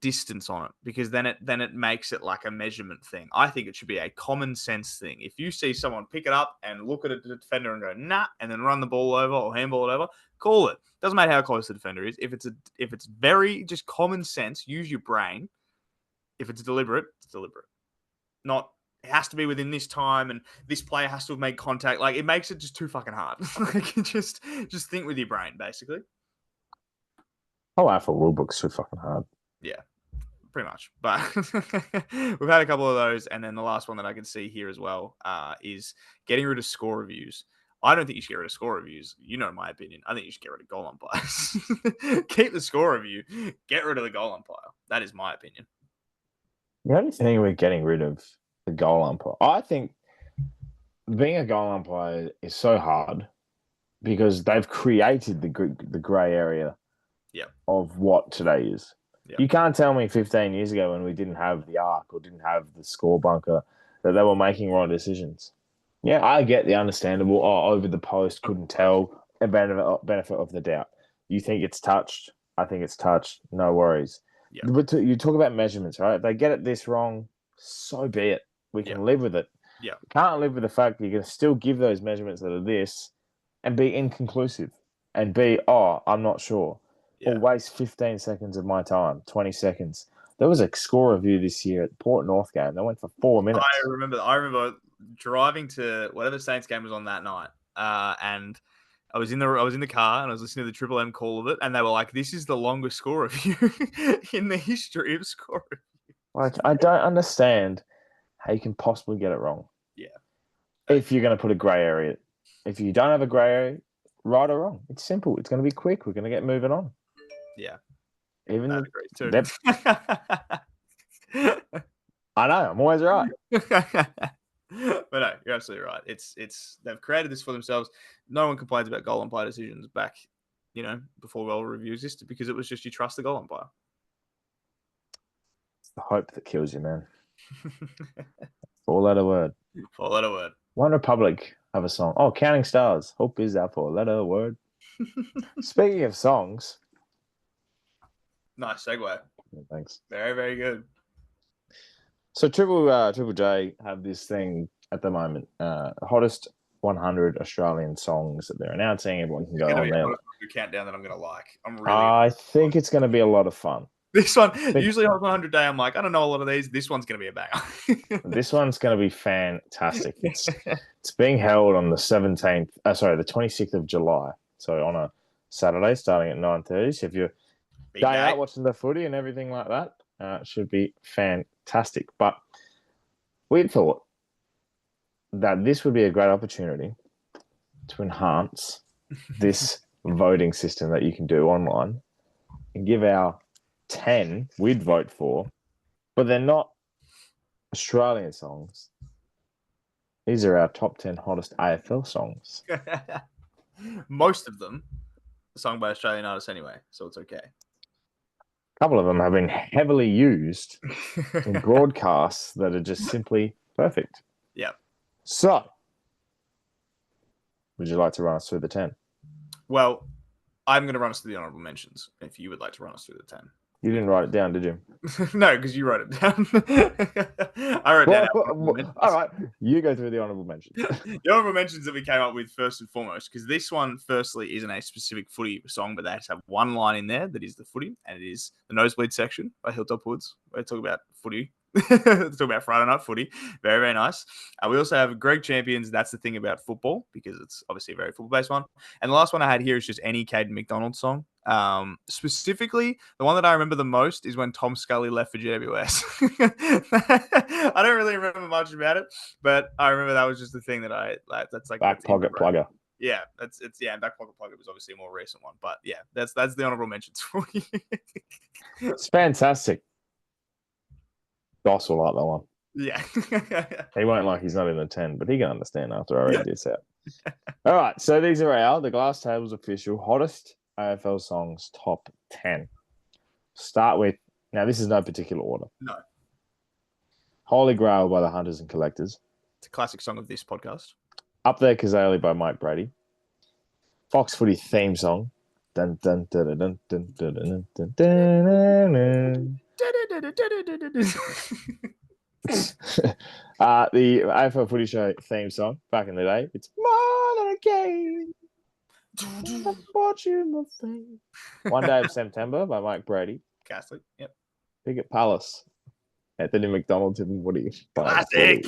distance on it, because then it makes it like a measurement thing. I think it should be a common sense thing. If you see someone pick it up and look at a defender and go nah, and then run the ball over or handball it over, call it. Doesn't matter how close the defender is. If it's very just common sense, use your brain. If it's deliberate, it's deliberate. Not it has to be within this time and this player has to have made contact. Like it makes it just too fucking hard. Like just think with your brain, basically. Oh, AFL rulebook's too fucking hard. Yeah, pretty much. But we've had a couple of those. And then the last one that I can see here as well is getting rid of score reviews. I don't think you should get rid of score reviews. You know my opinion. I think you should get rid of goal umpires. Keep the score review. Get rid of the goal umpire. That is my opinion. The only thing we're getting rid of the goal umpire. I think being a goal umpire is so hard because they've created the grey area of what today is. Yep. You can't tell me 15 years ago when we didn't have the arc or didn't have the score bunker that they were making wrong decisions. Yeah, I get the understandable. Oh, over the post, couldn't tell. A benefit of the doubt. You think it's touched? I think it's touched. No worries. Yeah. But you talk about measurements, right? If they get it this wrong, so be it. We can live with it. Yeah. Can't live with the fact that you're going to still give those measurements that are this and be inconclusive and be, I'm not sure. Yeah. Or waste 15 seconds of my time, 20 seconds. There was a score review this year at Port North game. They went for 4 minutes. I remember driving to whatever Saints game was on that night, and I was in the car and I was listening to the Triple M call of it, and they were like, "This is the longest score review in the history of score review." Like, I don't understand how you can possibly get it wrong. Yeah. If you're going to put a grey area, if you don't have a grey area, right or wrong, it's simple. It's going to be quick. We're going to get moving on. Yeah. Even That agrees too. I know. I'm always right. But no, you're absolutely right. It's they've created this for themselves. No one complains about goal umpire decisions back, before goal review existed, because it was just you trust the goal umpire. It's the hope that kills you, man. Four-letter word. Four-letter word. One Republic have a song. Oh, Counting Stars. Hope is our four-letter word. Speaking of songs. Nice segue. Thanks. Very, very good. So Triple J have this thing at the moment. Hottest 100 Australian songs that they're announcing. Everyone can go on there. It's countdown that I'm going to like. I think it's going to be a lot of fun. This one, usually on 100 day, I'm like, I don't know a lot of these. This one's going to be a banger. This one's going to be fantastic. It's being held on the 26th of July. So on a Saturday, starting at 9:30. So if you're day out watching the footy and everything like that, it should be fantastic. But we'd thought that this would be a great opportunity to enhance this voting system that you can do online and give our 10 we'd vote for, but they're not Australian songs. These are our top 10 hottest AFL songs. Most of them are sung by Australian artists anyway, so it's okay. A couple of them have been heavily used in broadcasts that are just simply perfect. Yeah. So, would you like to run us through the 10? Well, I'm going to run us through the honourable mentions, if you would like to run us through the 10. You didn't write it down, did you? No, because you wrote it down. I wrote down. All right, you go through the honourable mentions. The honourable mentions that we came up with first and foremost, because this one, firstly, isn't a specific footy song, but they just have one line in there that is the footy, and it is the Nosebleed section by Hilltop Woods. We talk about footy. Let's talk about Friday night footy. Very, very nice. We also have Greg Champions. That's the thing about football, because it's obviously a very football-based one. And the last one I had here is just any Caden McDonald song. Specifically, the one that I remember the most is when Tom Scully left for GWS. I don't really remember much about it, but I remember that was just the thing that I like. That's like back pocket plugger. Yeah, back pocket plugger was obviously a more recent one, but yeah, that's the honourable mentions for you. It's fantastic. Doss will like that one. Yeah. He won't like he's not in the 10, but he can understand after I read this out. All right, so these are the Glass Table's official hottest AFL songs top 10. Start with, now this is no particular order. No. Holy Grail by the Hunters and Collectors. It's a classic song of this podcast. Up There Kazali by Mike Brady. Fox Footy theme song. Dun, dun, dun, dun, dun, dun, dun, dun, dun, dun. The AFL Footy Show theme song back in the day. It's more than a game. One Day of September by Mike Brady. Catholic. Yep. Picket Palace. Anthony McDonald and Woody. Classic.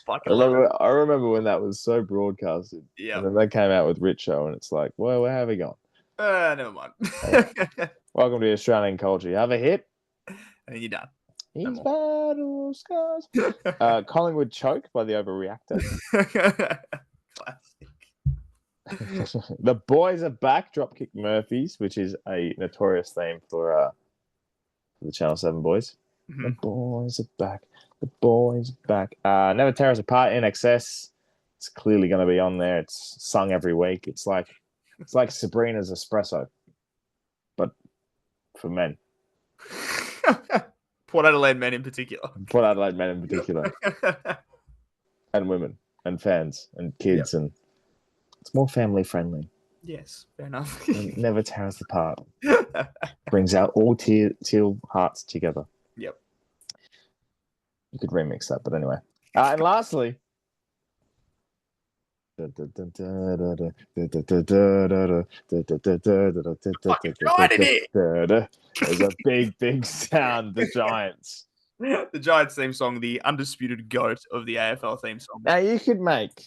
I remember when that was so broadcasted. Yeah. And then they came out with Richo, and it's like, well, where have we gone? Never mind. Welcome to Australian culture. You have a hit? And you're done. These battle scars. Collingwood Choke by The Overreactor. Classic. The Boys Are Back, Dropkick Murphys, which is a notorious theme for the Channel 7 boys. Mm-hmm. The boys are back. The boys are back. Never Tear Us Apart, In Excess. It's clearly going to be on there. It's sung every week. It's like Sabrina's Espresso, but for men. Port Adelaide men in particular. Port Adelaide men in particular, and women, and fans, and kids, and it's more family friendly. Yes, fair enough. And never tear us apart. Brings out all teal hearts together. Yep. You could remix that, but anyway. And lastly, there's a big sound. The Giants. The Giants theme song, the undisputed GOAT of the AFL theme song. Now you could make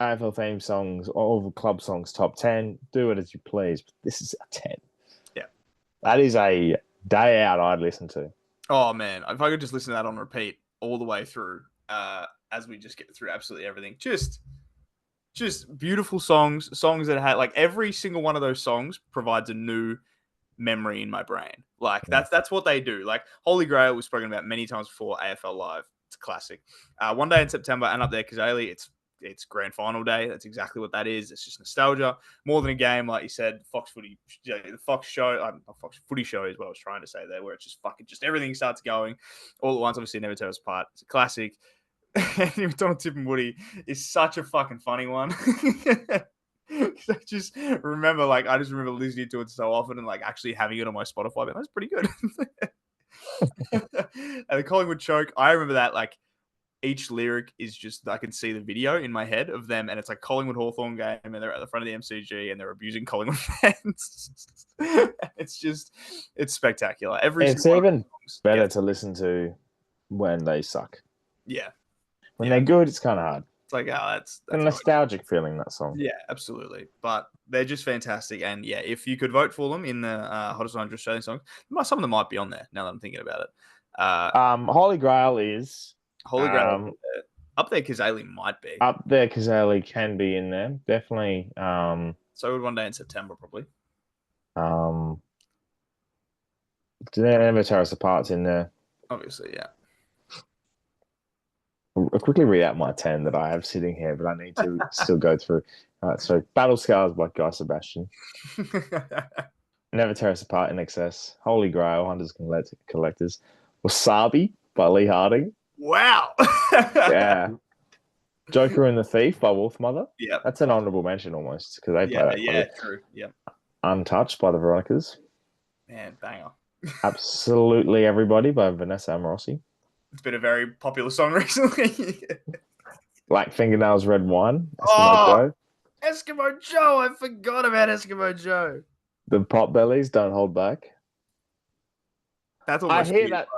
AFL theme songs, all the club songs, top 10. Do it as you please. But this is a 10. Yeah. That is a day out I'd listen to. Oh, man. If I could just listen to that on repeat all the way through, as we just get through absolutely everything. Just beautiful songs that had, like, every single one of those songs provides a new memory in my brain. Like, that's what they do. Like, Holy Grail was spoken about many times before AFL Live. It's a classic. One Day in September, and up there, Kazali, it's grand final day. That's exactly what that is. It's just nostalgia more than a game, like you said. Fox Footy, the Fox show, Fox Footy show is what I was trying to say there, where it's just everything starts going all at once. Obviously, Never Tear Us Apart. It's a classic. Donald Tip and Woody is such a fucking funny one. I just remember listening to it so often and like actually having it on my Spotify. But that's pretty good. And the Collingwood choke, I remember that like. Each lyric is just, I can see the video in my head of them, and it's like Collingwood Hawthorn game, and they're at the front of the MCG, and they're abusing Collingwood fans. It's spectacular. It's even better to listen to when they suck. Yeah. When they're good, it's kind of hard. It's like, that's a nostalgic feeling, that song. Yeah, absolutely. But they're just fantastic, and yeah, if you could vote for them in the Hottest 100 Australian songs, some of them might be on there now that I'm thinking about it. Holy Grail is... Holy Grail up there. Kazali might be up there. Kazali can be in there, definitely. So would One Day in September, probably. Never Tear Us Apart's in there, obviously. Yeah. I'll quickly read out my 10 that I have sitting here, but I need to still go through. So Battle Scars by Guy Sebastian. Never Tear Us Apart in excess. Holy Grail, Hunters Collectors. Wasabi by Lee Harding. Wow. Yeah. Joker and the Thief by Wolfmother. Yeah. That's an honourable mention almost because they play that. Yeah, true. Yeah. Untouched by the Veronicas. Man, banger. Absolutely Everybody by Vanessa Amorosi. It's been a very popular song recently. Black Fingernails, Red Wine. Eskimo Joe. I forgot about Eskimo Joe. The Potbellies, Don't Hold Back. That's I hear that.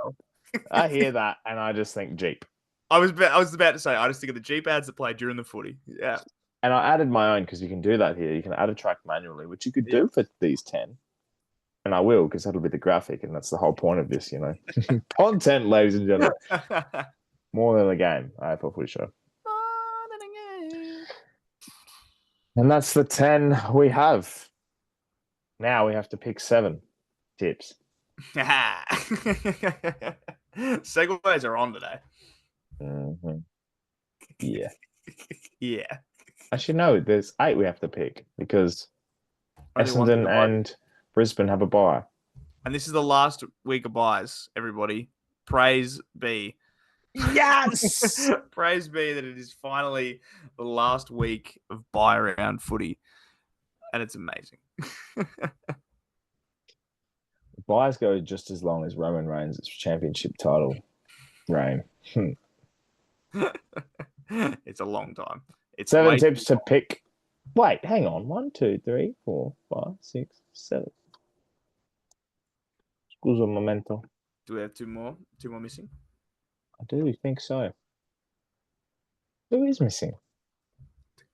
I hear that, and I just think Jeep. I was about to say, I just think of the Jeep ads that play during the footy. Yeah. And I added my own because you can do that here. You can add a track manually, which you could do for these 10. And I will, because that'll be the graphic, and that's the whole point of this, Content, ladies and gentlemen. More than a game, AFL Footy Show. More than a game. And that's the 10 we have. Now we have to pick 7 tips. Segways are on today. Mm-hmm. Yeah. Yeah. Actually, no, there's 8 we have to pick because Essendon and Brisbane have a bye. And this is the last week of buys, everybody. Praise be. Yes! Praise be that it is finally the last week of buy round footy. And it's amazing. Buys go just as long as Roman Reigns' championship title reign. It's a long time. It's 7 tips to pick. Wait, hang on. 1, 2, 3, 4, 5, 6, 7. Scusa un momento. Do we have 2 more? 2 more missing? I do think so. Who is missing?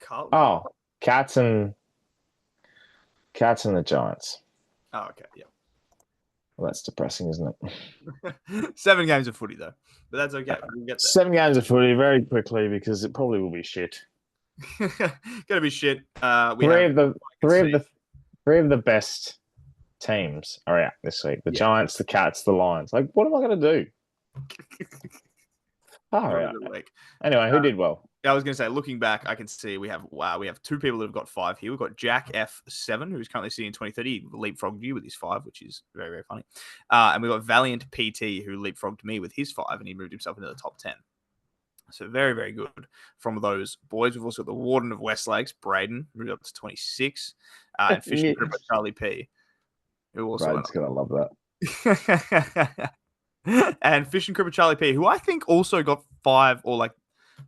Carlton. Oh, Cats and the Giants. Oh, okay. Yeah. Well, that's depressing, isn't it? 7 games of footy, though. But that's okay. We'll get there. 7 games of footy very quickly because it probably will be shit. Gonna be shit. Three of the best teams are out this week. The Giants, the Cats, the Lions. What am I going to do? All right. Anyway, who did well? I was going to say, looking back, I can see we have two people that have got 5 here. We've got Jack F7, who's currently sitting in 2030. He leapfrogged you with his 5, which is very, very funny. And we've got Valiant PT, who leapfrogged me with his 5, and he moved himself into the top 10. So very, very good from those boys. We've also got the Warden of West Lakes, Braden, moved up to 26. And Fishing Cripper Charlie P, who also Braden's going to love that. And Fishing Cripper Charlie P, who I think also got 5 or like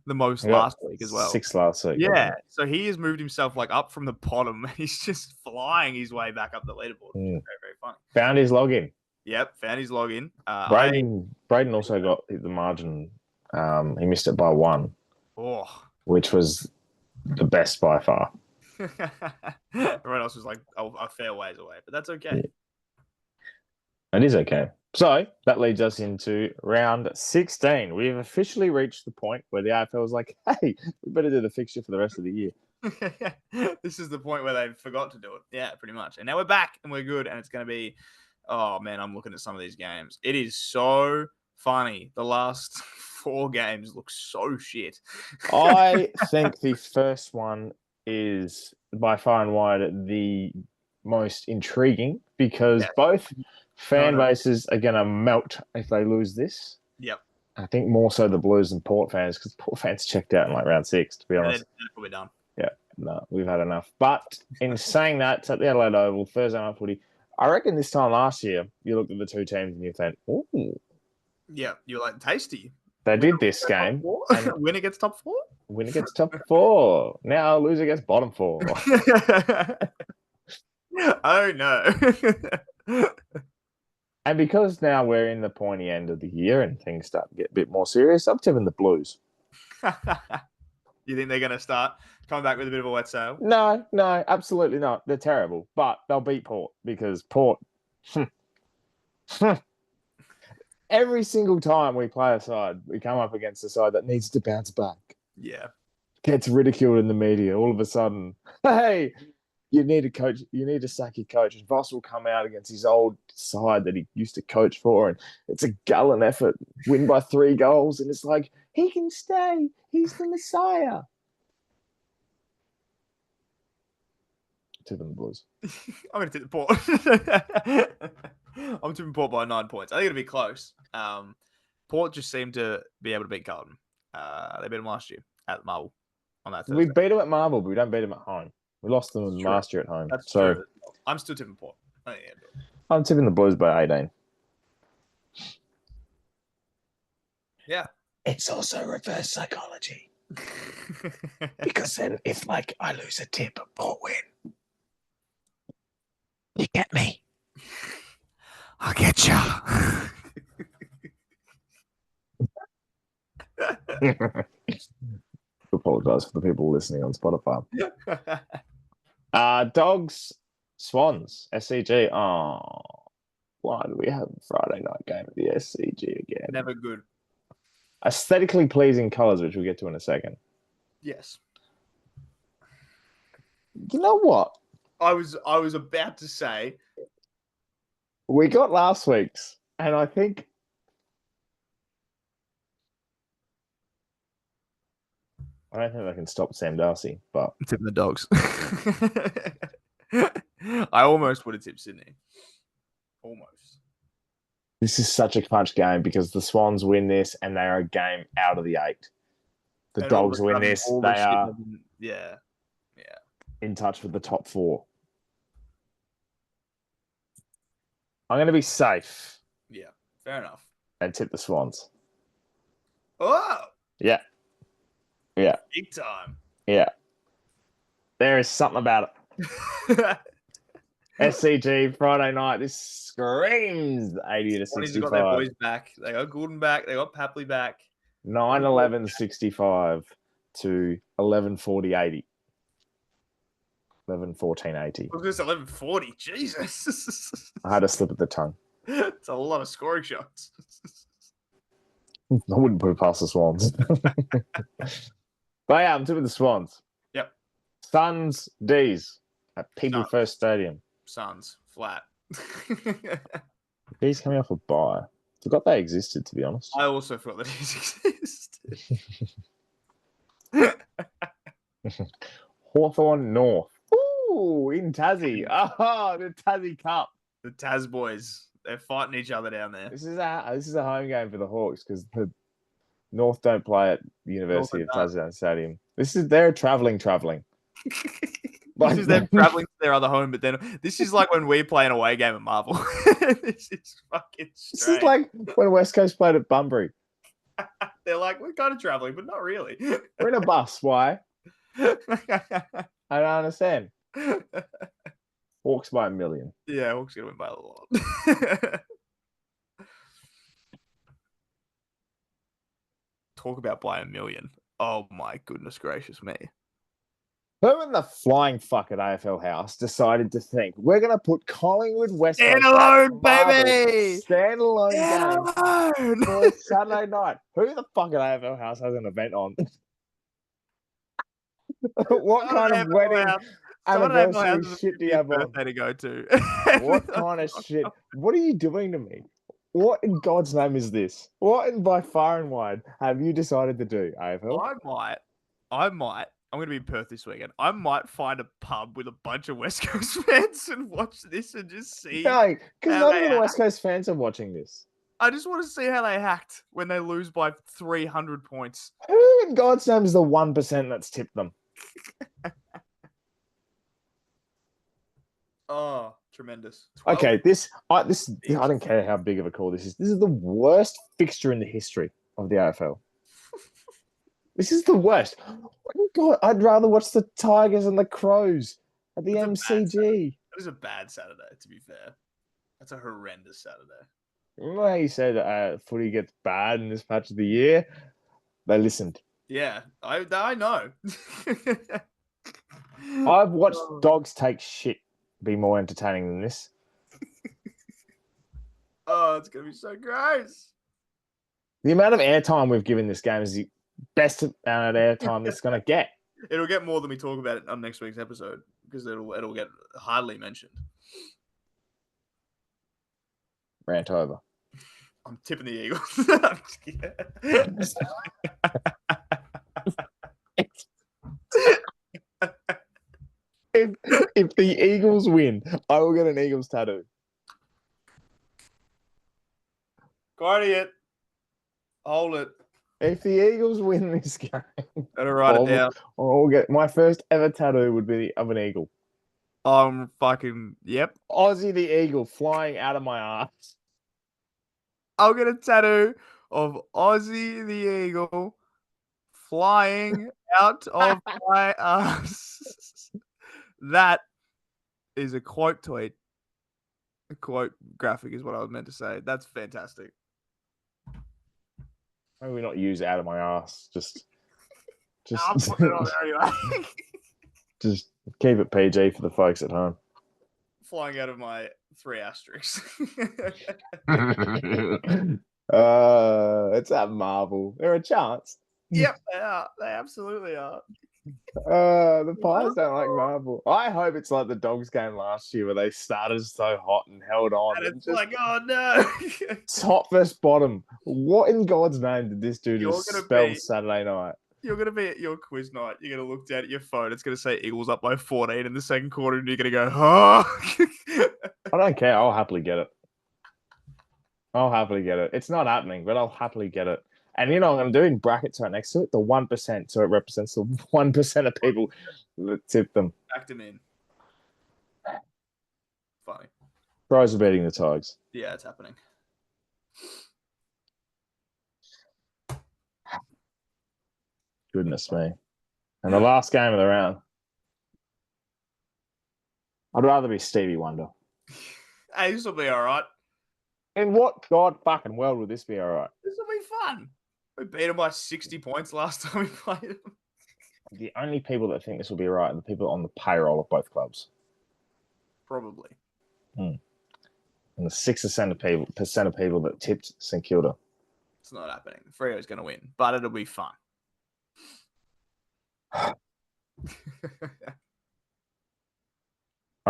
the most last week as well. 6 last week. Yeah. So he has moved himself like up from the bottom. He's just flying his way back up the leaderboard. Very, very funny. Found his login. Yep. Found his login. Braden also got the margin. He missed it by 1, which was the best by far. Everyone else was like a fair ways away, but that's okay. It is okay. So that leads us into round 16. We've officially reached the point where the AFL was like, hey, we better do the fixture for the rest of the year. This is the point where they forgot to do it. Yeah, pretty much. And now we're back and we're good. And it's going to be, oh man, I'm looking at some of these games. It is so funny. The last 4 games look so shit. I think the first one is by far and wide the most intriguing because both fan bases are going to melt if they lose this. Yep. I think more so the Blues and Port fans because Port fans checked out in like round 6, to be honest. They're probably done. Yeah, no, we've had enough. But in saying that, it's at the Adelaide Oval, Thursday night footy. I reckon this time last year, you looked at the two teams and you think, ooh. Yeah, you're like, tasty. They did this game. Winner gets top 4? Winner gets top 4. Now loser gets bottom 4. Oh, no. And because now we're in the pointy end of the year and things start to get a bit more serious, I'm tipping the Blues. You think they're going to start coming back with a bit of a wet sail? No, absolutely not. They're terrible. But they'll beat Port because Port... Every single time we play a side, we come up against a side that needs to bounce back. Yeah. Gets ridiculed in the media. All of a sudden, hey... You need a coach. You need to sack your coach. And Voss will come out against his old side that he used to coach for, and it's a gallant effort. Win by 3 goals, and it's like he can stay. He's the Messiah. Tipping the Blues. I'm going to tip the Port. I'm tipping Port by 9 points. I think it'll be close. Port just seemed to be able to beat Carlton. They beat them last year at Marvel on that Thursday. We beat them at Marvel, but we don't beat them at home. We lost them last year at home. That's so true. I'm still tipping Port. I'm tipping the Blues by 18. Yeah. It's also reverse psychology. Because then if like I lose a tip and Port win, you get me. I'll get you. Apologize for the people listening on Spotify. Dogs, Swans, SCG. Oh, why do we have a Friday night game at the SCG again? Never good. Aesthetically pleasing colours, which we'll get to in a second. Yes. You know what? I was about to say. We got last week's, and I think I don't think they can stop Sam Darcy, but I'm tipping the Dogs. I almost would have tipped Sydney. Almost. This is such a clutch game because the Swans win this and they are a game out of the 8. The and Dogs win this, they are in touch with the top 4. I'm going to be safe. Yeah, fair enough. And tip the Swans. Oh! Yeah. Big time. Yeah. There is something about it. SCG Friday night. This screams 80 to 65. They got their boys back. They got Goulden back. They got Papley back. 9-11-65 to 11-40-80. 11-14-80. I was going to say 11-40. Jesus. I had a slip of the tongue. It's a lot of scoring shots. I wouldn't put it past the Swans. But yeah, I'm tipping the Swans. Yep. Suns, D's at People First Stadium. Suns, flat. D's coming off a bye. Forgot they existed, to be honest. I also forgot that D's existed. Hawthorn North. Ooh, in Tassie. Oh, the Tassie Cup. The Taz boys, they're fighting each other down there. This is a home game for the Hawks because the North don't play at the University of Tassie Stadium. They're traveling. This is them traveling to their other home, but then this is like when we play an away game at Marvel. This is fucking strange. This is like when West Coast played at Bunbury. They're like, we're kind of traveling, but not really. We're in a bus. Why? I don't understand. Hawks by 1 million. Yeah, Hawks gonna win by a lot. Talk about by 1 million. Oh my goodness gracious me. Who in the flying fuck at AFL House decided to think we're going to put Collingwood West Coast Standalone, baby! Standalone game Standalone! for Saturday night? Who the fuck at AFL House has an event on? What kind of wedding anniversary shit do you have on? To go to. What kind of shit? What are you doing to me? What in God's name is this? What in by far and wide have you decided to do, AFL? I might. I'm going to be in Perth this weekend. I might find a pub with a bunch of West Coast fans and watch this and just see. No, because none of the West Coast fans are watching this. I just want to see how they act when they lose by 300 points. Who in God's name is the 1% that's tipped them? Oh, tremendous. 12. Okay, I don't care how big of a call this is. This is the worst fixture in the history of the AFL. This is the worst. God, I'd rather watch the Tigers and the Crows at the MCG. It was a bad Saturday, to be fair. That's a horrendous Saturday. Remember how you said footy gets bad in this patch of the year? They listened. Yeah, I know. I've watched dogs take shit be more entertaining than this. Oh, it's going to be so gross. The amount of airtime we've given this game is the best amount of airtime it's going to get. It'll get more than we talk about it on next week's episode because it'll get hardly mentioned. Rant over. I'm tipping the Eagles. If the Eagles win, I will get an Eagles tattoo. Guardian, hold it. If the Eagles win this game, better write it down. I'll get my first ever tattoo would be of an eagle. Yep. Aussie the Eagle flying out of my ass. I'll get a tattoo of Aussie the Eagle flying out of my ass. That is a quote tweet. A quote graphic is what I was meant to say. That's fantastic. Maybe not use out of my ass. Just I'll put it on there anyway. Just keep it PG for the folks at home. Flying out of my 3 asterisks. It's at Marvel. They're a chance. Yep, they are. They absolutely are. The Pies don't like Marvel. I hope it's like the Dogs game last year where they started so hot and held on. And it's just like, oh no. Top versus bottom. What in God's name did this do to spell Saturday night? You're going to be at your quiz night. You're going to look down at your phone. It's going to say Eagles up by 14 in the second quarter, and you're going to go, oh. I don't care. I'll happily get it. It's not happening, but I'll happily get it. And you know what I'm going to do in brackets right next to it? The 1%, so it represents the 1% of people that tip them. Back them in. Funny. Pros are beating the Tigers. Yeah, it's happening. Goodness me. And the last game of the round. I'd rather be Stevie Wonder. Hey, this will be all right. In what God fucking world would this be all right? This will be fun. We beat them by 60 points last time we played them. The only people that think this will be all right are the people on the payroll of both clubs. Probably. And the 6% of people that tipped St Kilda. It's not happening. Freo's going to win, but it'll be fun. I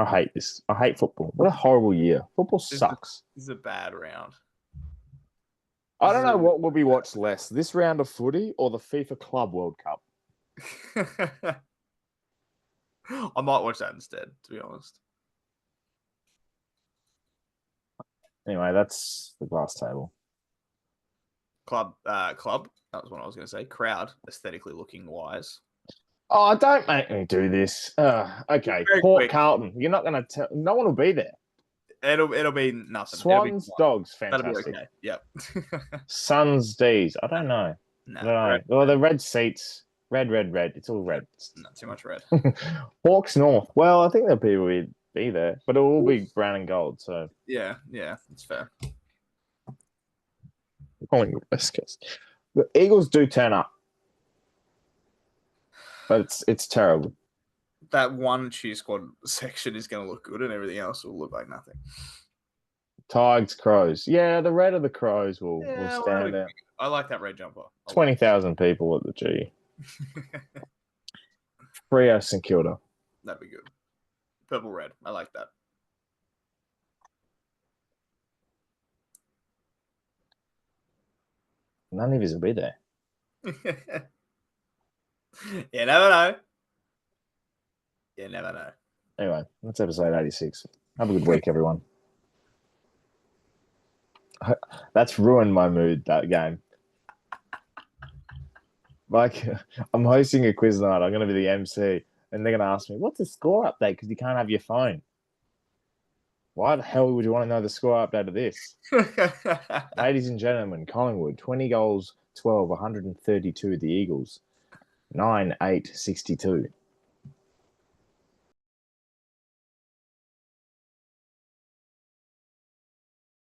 hate this. I hate football. What a horrible year. Football sucks. This is a bad round. I don't know what will be watched less, this round of footy or the FIFA Club World Cup. I might watch that instead, to be honest. Anyway, that's the glass table. Club. That was what I was going to say. Crowd, aesthetically looking wise. Oh, don't make me do this. Okay, Very Port quick. Carlton. You're not going to tell. No one will be there. It'll be nothing. Swans, Dogs, That'll be fantastic. okay. Yep. Suns, D's. I don't know. No, I don't know. Well, the red seats. Red. It's all red. Not too much red. Hawks North. Well, I think there'll be there, but it will be brown and gold. So Yeah, it's fair. calling it West Coast. The Eagles do turn up, but it's terrible. That one cheer squad section is going to look good, and everything else will look like nothing. Tigers, Crows. Yeah, the red of the Crows will Yeah, stand out. I like that red jumper. 20,000 people at the G. Freo, St Kilda. That'd be good. Purple red. I like that. None of us will be there. You never know. You never know. Anyway, that's episode 86. Have a good week, everyone. That's ruined my mood, that game. Like, I'm hosting a quiz night. I'm going to be the MC. And they're going to ask me, what's the score update? Because you can't have your phone. Why the hell would you want to know the score update of this? Ladies and gentlemen, Collingwood, 20 goals, 12, 132. The Eagles, 9, 8, 62.